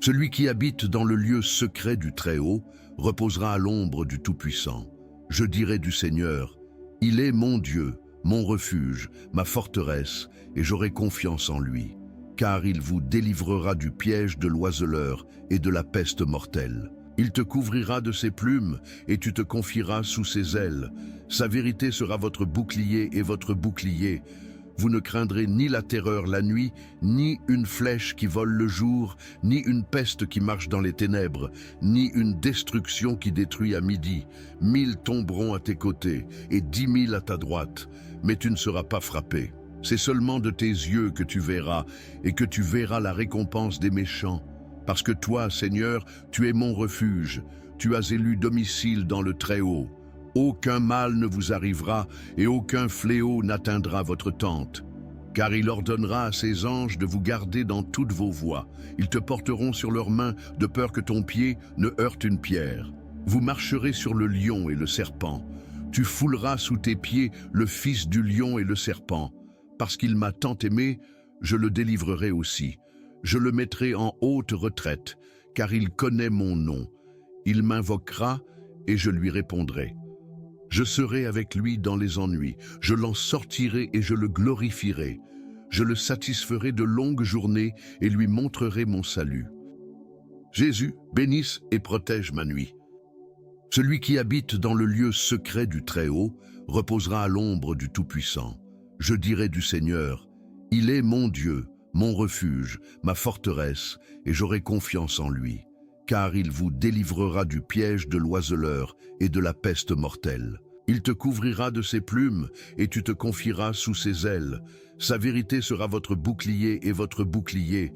Celui qui habite dans le lieu secret du Très-Haut reposera à l'ombre du Tout-Puissant. Je dirai du Seigneur, il est mon Dieu, mon refuge, ma forteresse, et j'aurai confiance en lui. Car il vous délivrera du piège de l'oiseleur et de la peste mortelle. Il te couvrira de ses plumes et tu te confieras sous ses ailes. Sa vérité sera votre bouclier et votre bouclier. Vous ne craindrez ni la terreur la nuit, ni une flèche qui vole le jour, ni une peste qui marche dans les ténèbres, ni une destruction qui détruit à midi. 1000 tomberont à tes côtés et 10 000 à ta droite, mais tu ne seras pas frappé. C'est seulement de tes yeux que tu verras, et que tu verras la récompense des méchants. Parce que toi, Seigneur, tu es mon refuge, tu as élu domicile dans le Très-Haut. Aucun mal ne vous arrivera, et aucun fléau n'atteindra votre tente. Car il ordonnera à ses anges de vous garder dans toutes vos voies. Ils te porteront sur leurs mains, de peur que ton pied ne heurte une pierre. Vous marcherez sur le lion et le serpent. Tu fouleras sous tes pieds le fils du lion et le serpent. Parce qu'il m'a tant aimé, je le délivrerai aussi. Je le mettrai en haute retraite, car il connaît mon nom. Il m'invoquera et je lui répondrai. Je serai avec lui dans les ennuis, je l'en sortirai et je le glorifierai. Je le satisferai de longues journées et lui montrerai mon salut. Jésus, bénisse et protège ma nuit. Celui qui habite dans le lieu secret du Très-Haut reposera à l'ombre du Tout-Puissant. Je dirai du Seigneur, il est mon Dieu, mon refuge, ma forteresse, et j'aurai confiance en lui. Car il vous délivrera du piège de l'oiseleur et de la peste mortelle. Il te couvrira de ses plumes et tu te confieras sous ses ailes. Sa vérité sera votre bouclier et votre bouclier.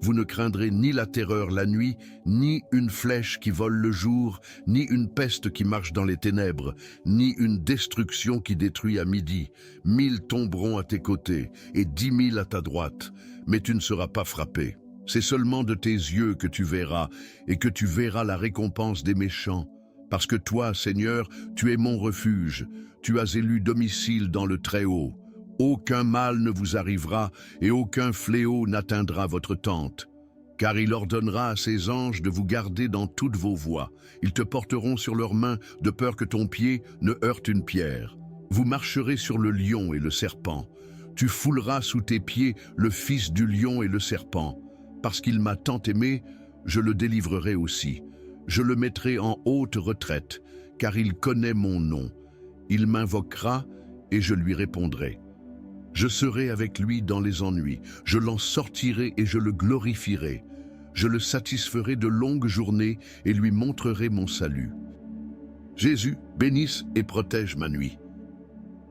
Vous ne craindrez ni la terreur la nuit, ni une flèche qui vole le jour, ni une peste qui marche dans les ténèbres, ni une destruction qui détruit à midi. 1000 tomberont à tes côtés et 10 000 à ta droite, mais tu ne seras pas frappé. C'est seulement de tes yeux que tu verras, et que tu verras la récompense des méchants. Parce que toi, Seigneur, tu es mon refuge, tu as élu domicile dans le Très-Haut. Aucun mal ne vous arrivera, et aucun fléau n'atteindra votre tente. Car il ordonnera à ses anges de vous garder dans toutes vos voies. Ils te porteront sur leurs mains, de peur que ton pied ne heurte une pierre. Vous marcherez sur le lion et le serpent. Tu fouleras sous tes pieds le fils du lion et le serpent. Parce qu'il m'a tant aimé, je le délivrerai aussi. Je le mettrai en haute retraite, car il connaît mon nom. Il m'invoquera et je lui répondrai. Je serai avec lui dans les ennuis, je l'en sortirai et je le glorifierai. Je le satisferai de longues journées et lui montrerai mon salut. Jésus, bénisse et protège ma nuit.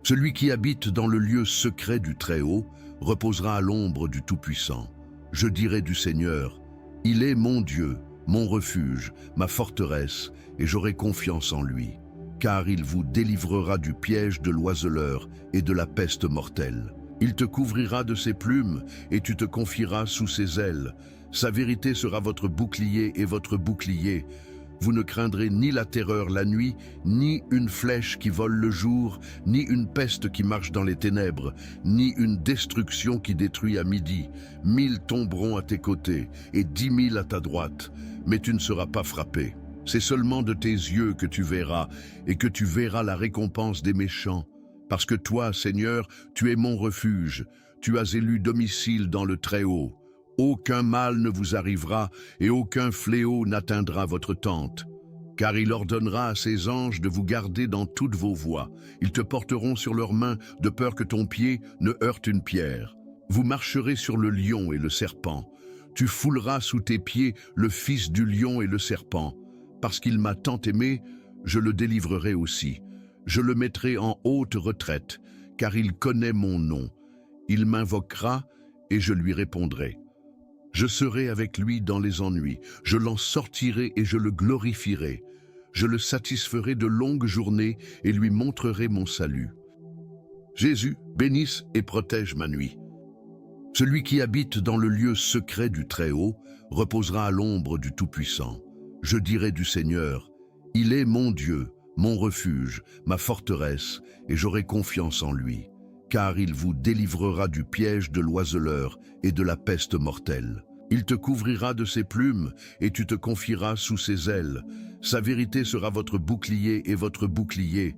Celui qui habite dans le lieu secret du Très-Haut reposera à l'ombre du Tout-Puissant. Je dirai du Seigneur, il est mon Dieu, mon refuge, ma forteresse, et j'aurai confiance en lui, car il vous délivrera du piège de l'oiseleur et de la peste mortelle. Il te couvrira de ses plumes et tu te confieras sous ses ailes. Sa vérité sera votre bouclier et votre bouclier. Vous ne craindrez ni la terreur la nuit, ni une flèche qui vole le jour, ni une peste qui marche dans les ténèbres, ni une destruction qui détruit à midi. 1000 tomberont à tes côtés et 10 000 à ta droite, mais tu ne seras pas frappé. C'est seulement de tes yeux que tu verras, et que tu verras la récompense des méchants. Parce que toi, Seigneur, tu es mon refuge, tu as élu domicile dans le Très-Haut. Aucun mal ne vous arrivera et aucun fléau n'atteindra votre tente. Car il ordonnera à ses anges de vous garder dans toutes vos voies. Ils te porteront sur leurs mains de peur que ton pied ne heurte une pierre. Vous marcherez sur le lion et le serpent. Tu fouleras sous tes pieds le fils du lion et le serpent. Parce qu'il m'a tant aimé, je le délivrerai aussi. Je le mettrai en haute retraite, car il connaît mon nom. Il m'invoquera et je lui répondrai. Je serai avec lui dans les ennuis, je l'en sortirai et je le glorifierai. Je le satisferai de longues journées et lui montrerai mon salut. Jésus, bénisse et protège ma nuit. Celui qui habite dans le lieu secret du Très-Haut reposera à l'ombre du Tout-Puissant. Je dirai du Seigneur, il est mon Dieu, mon refuge, ma forteresse, et j'aurai confiance en lui. Car il vous délivrera du piège de l'oiseleur et de la peste mortelle. Il te couvrira de ses plumes et tu te confieras sous ses ailes. Sa vérité sera votre bouclier et votre bouclier.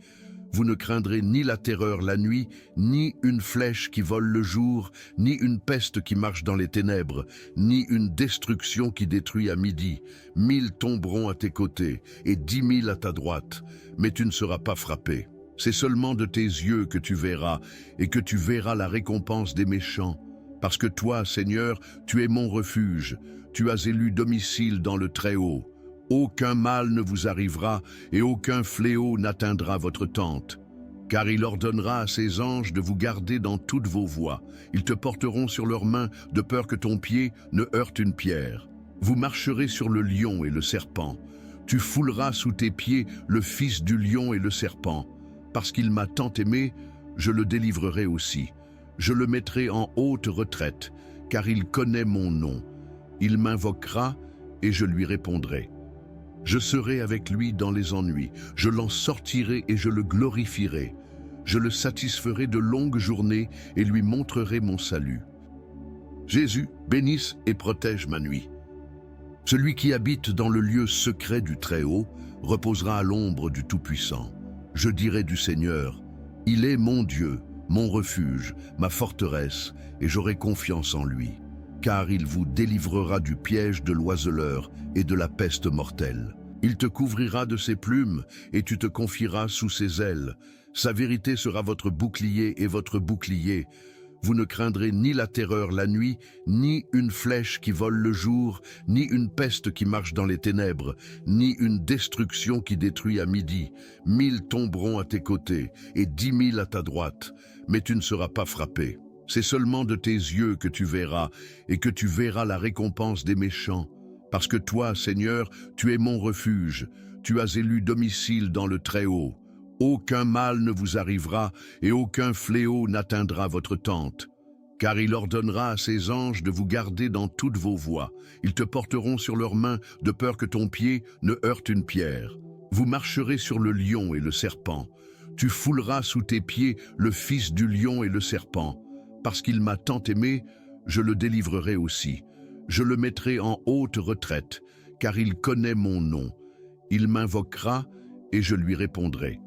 Vous ne craindrez ni la terreur la nuit, ni une flèche qui vole le jour, ni une peste qui marche dans les ténèbres, ni une destruction qui détruit à midi. 1000 tomberont à tes côtés et 10 000 à ta droite, mais tu ne seras pas frappé. C'est seulement de tes yeux que tu verras, et que tu verras la récompense des méchants. Parce que toi, Seigneur, tu es mon refuge, tu as élu domicile dans le Très-Haut. Aucun mal ne vous arrivera, et aucun fléau n'atteindra votre tente. Car il ordonnera à ses anges de vous garder dans toutes vos voies. Ils te porteront sur leurs mains, de peur que ton pied ne heurte une pierre. Vous marcherez sur le lion et le serpent. Tu fouleras sous tes pieds le fils du lion et le serpent. Parce qu'il m'a tant aimé, je le délivrerai aussi. Je le mettrai en haute retraite, car il connaît mon nom. Il m'invoquera et je lui répondrai. Je serai avec lui dans les ennuis, je l'en sortirai et je le glorifierai. Je le satisferai de longues journées et lui montrerai mon salut. Jésus, bénisse et protège ma nuit. Celui qui habite dans le lieu secret du Très-Haut reposera à l'ombre du Tout-Puissant. Je dirai du Seigneur, il est mon Dieu, mon refuge, ma forteresse, et j'aurai confiance en lui. Car il vous délivrera du piège de l'oiseleur et de la peste mortelle. Il te couvrira de ses plumes et tu te confieras sous ses ailes. Sa vérité sera votre bouclier et votre bouclier. Vous ne craindrez ni la terreur la nuit, ni une flèche qui vole le jour, ni une peste qui marche dans les ténèbres, ni une destruction qui détruit à midi. 1000 tomberont à tes côtés et 10 000 à ta droite, mais tu ne seras pas frappé. C'est seulement de tes yeux que tu verras, et que tu verras la récompense des méchants. Parce que toi, Seigneur, tu es mon refuge, tu as élu domicile dans le Très-Haut. Aucun mal ne vous arrivera et aucun fléau n'atteindra votre tente. Car il ordonnera à ses anges de vous garder dans toutes vos voies. Ils te porteront sur leurs mains de peur que ton pied ne heurte une pierre. Vous marcherez sur le lion et le serpent. Tu fouleras sous tes pieds le fils du lion et le serpent. Parce qu'il m'a tant aimé, je le délivrerai aussi. Je le mettrai en haute retraite, car il connaît mon nom. Il m'invoquera et je lui répondrai.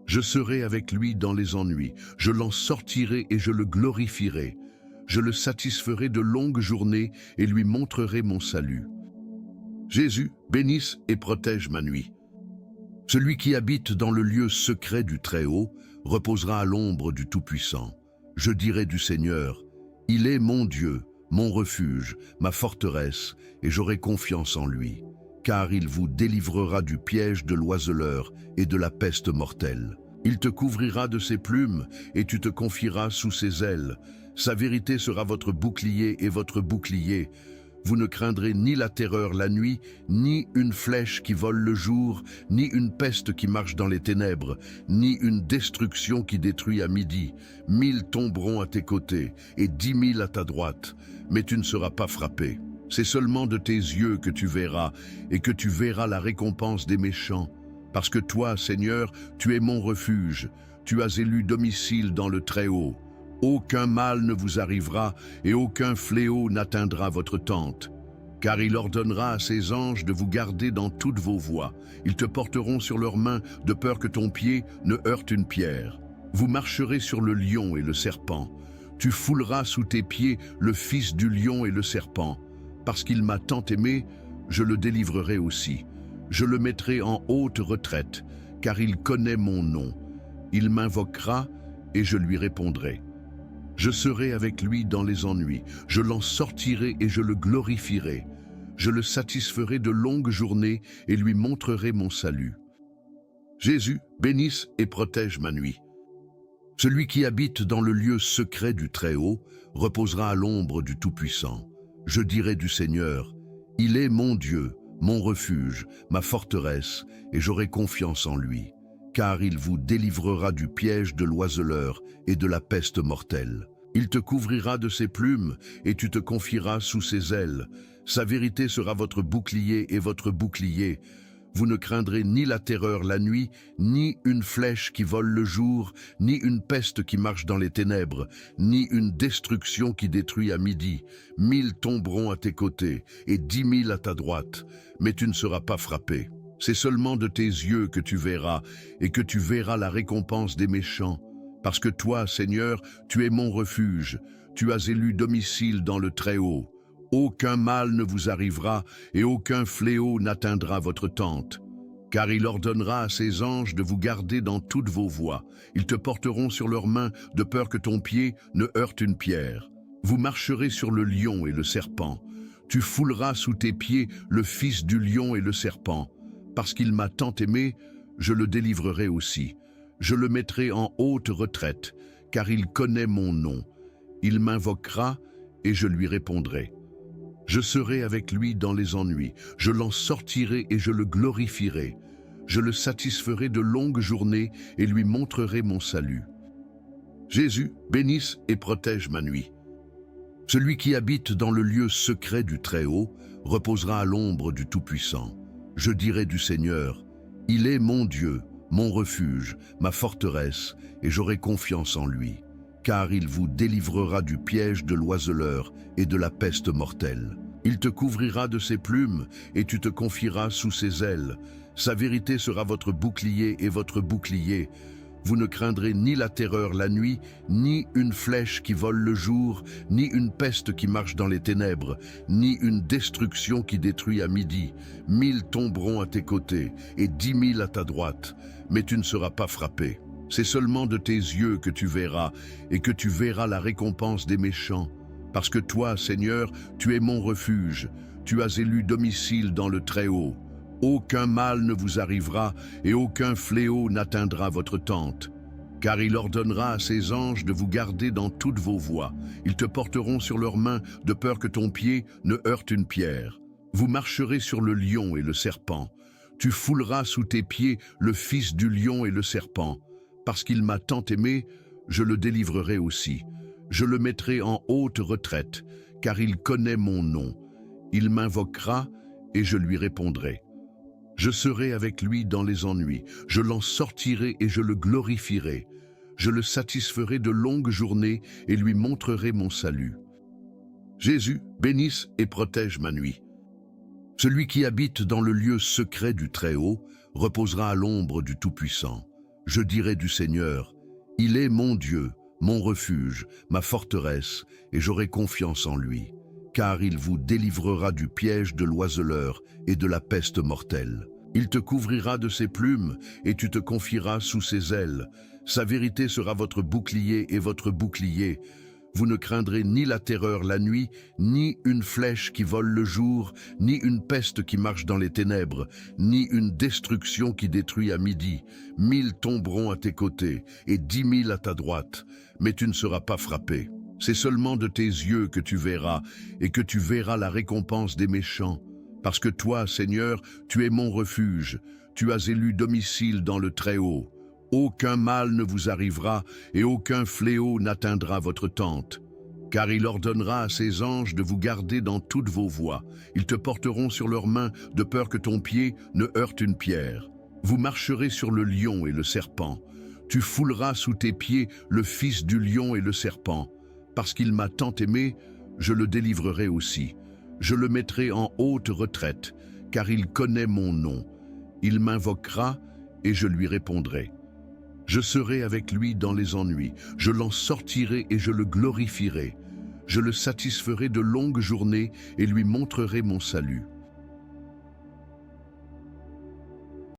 Je serai avec lui dans les ennuis, je l'en sortirai et je le glorifierai. Je le satisferai de longues journées et lui montrerai mon salut. Jésus, bénisse et protège ma nuit. Celui qui habite dans le lieu secret du Très-Haut reposera à l'ombre du Tout-Puissant. Je dirai du Seigneur, il est mon Dieu, mon refuge, ma forteresse, et j'aurai confiance en lui, car il vous délivrera du piège de l'oiseleur et de la peste mortelle. Il te couvrira de ses plumes, et tu te confieras sous ses ailes. Sa vérité sera votre bouclier et votre bouclier. Vous ne craindrez ni la terreur la nuit, ni une flèche qui vole le jour, ni une peste qui marche dans les ténèbres, ni une destruction qui détruit à midi. 1000 tomberont à tes côtés, et 10 000 à ta droite, mais tu ne seras pas frappé. C'est seulement de tes yeux que tu verras, et que tu verras la récompense des méchants. Parce que toi, Seigneur, tu es mon refuge, tu as élu domicile dans le Très-Haut. Aucun mal ne vous arrivera et aucun fléau n'atteindra votre tente. Car il ordonnera à ses anges de vous garder dans toutes vos voies. Ils te porteront sur leurs mains de peur que ton pied ne heurte une pierre. Vous marcherez sur le lion et le serpent. Tu fouleras sous tes pieds le fils du lion et le serpent. Parce qu'il m'a tant aimé, je le délivrerai aussi. Je le mettrai en haute retraite, car il connaît mon nom. Il m'invoquera et je lui répondrai. Je serai avec lui dans les ennuis, je l'en sortirai et je le glorifierai. Je le satisferai de longues journées et lui montrerai mon salut. Jésus, bénisse et protège ma nuit. Celui qui habite dans le lieu secret du Très-Haut reposera à l'ombre du Tout-Puissant. Je dirai du Seigneur, il est mon Dieu, mon refuge, ma forteresse, et j'aurai confiance en lui. Car il vous délivrera du piège de l'oiseleur et de la peste mortelle. Il te couvrira de ses plumes, et tu te confieras sous ses ailes. Sa vérité sera votre bouclier et votre bouclier. Vous ne craindrez ni la terreur la nuit, ni une flèche qui vole le jour, ni une peste qui marche dans les ténèbres, ni une destruction qui détruit à midi. 1000 tomberont à tes côtés, et 10 000 à ta droite, mais tu ne seras pas frappé. C'est seulement de tes yeux que tu verras, et que tu verras la récompense des méchants. Parce que toi, Seigneur, tu es mon refuge, tu as élu domicile dans le Très-Haut. Aucun mal ne vous arrivera, et aucun fléau n'atteindra votre tente. Car il ordonnera à ses anges de vous garder dans toutes vos voies. Ils te porteront sur leurs mains, de peur que ton pied ne heurte une pierre. Vous marcherez sur le lion et le serpent. Tu fouleras sous tes pieds le fils du lion et le serpent. Parce qu'il m'a tant aimé, je le délivrerai aussi. Je le mettrai en haute retraite, car il connaît mon nom. Il m'invoquera et je lui répondrai. Je serai avec lui dans les ennuis, je l'en sortirai et je le glorifierai. Je le satisferai de longues journées et lui montrerai mon salut. Jésus, bénisse et protège ma nuit. Celui qui habite dans le lieu secret du Très-Haut reposera à l'ombre du Tout-Puissant. Je dirai du Seigneur, il est mon Dieu, mon refuge, ma forteresse, et j'aurai confiance en lui. Car il vous délivrera du piège de l'oiseleur et de la peste mortelle. Il te couvrira de ses plumes, et tu te confieras sous ses ailes. Sa vérité sera votre bouclier et votre bouclier. Vous ne craindrez ni la terreur la nuit, ni une flèche qui vole le jour, ni une peste qui marche dans les ténèbres, ni une destruction qui détruit à midi. 1000 tomberont à tes côtés, et 10 000 à ta droite, mais tu ne seras pas frappé. C'est seulement de tes yeux que tu verras, et que tu verras la récompense des méchants. Parce que toi, Seigneur, tu es mon refuge, tu as élu domicile dans le Très-Haut. Aucun mal ne vous arrivera, et aucun fléau n'atteindra votre tente. Car il ordonnera à ses anges de vous garder dans toutes vos voies. Ils te porteront sur leurs mains, de peur que ton pied ne heurte une pierre. Vous marcherez sur le lion et le serpent. Tu fouleras sous tes pieds le fils du lion et le serpent. Parce qu'il m'a tant aimé, je le délivrerai aussi. Je le mettrai en haute retraite, car il connaît mon nom. Il m'invoquera et je lui répondrai. Je serai avec lui dans les ennuis, je l'en sortirai et je le glorifierai. Je le satisferai de longues journées et lui montrerai mon salut. Jésus, bénisse et protège ma nuit. Celui qui habite dans le lieu secret du Très-Haut reposera à l'ombre du Tout-Puissant. Je dirai du Seigneur, il est mon Dieu, mon refuge, ma forteresse, et j'aurai confiance en lui. car il vous délivrera du piège de l'oiseleur et de la peste mortelle. Il te couvrira de ses plumes, et tu te confieras sous ses ailes. Sa vérité sera votre bouclier et votre bouclier. Vous ne craindrez ni la terreur la nuit, ni une flèche qui vole le jour, ni une peste qui marche dans les ténèbres, ni une destruction qui détruit à midi. 1000 tomberont à tes côtés, et 10 000 à ta droite, mais tu ne seras pas frappé. C'est seulement de tes yeux que tu verras, et que tu verras la récompense des méchants. Parce que toi, Seigneur, tu es mon refuge, tu as élu domicile dans le Très-Haut. Aucun mal ne vous arrivera et aucun fléau n'atteindra votre tente. Car il ordonnera à ses anges de vous garder dans toutes vos voies. Ils te porteront sur leurs mains de peur que ton pied ne heurte une pierre. Vous marcherez sur le lion et le serpent. Tu fouleras sous tes pieds le fils du lion et le serpent. Parce qu'il m'a tant aimé, je le délivrerai aussi. Je le mettrai en haute retraite, car il connaît mon nom. Il m'invoquera et je lui répondrai. Je serai avec lui dans les ennuis, je l'en sortirai et je le glorifierai. Je le satisferai de longues journées et lui montrerai mon salut.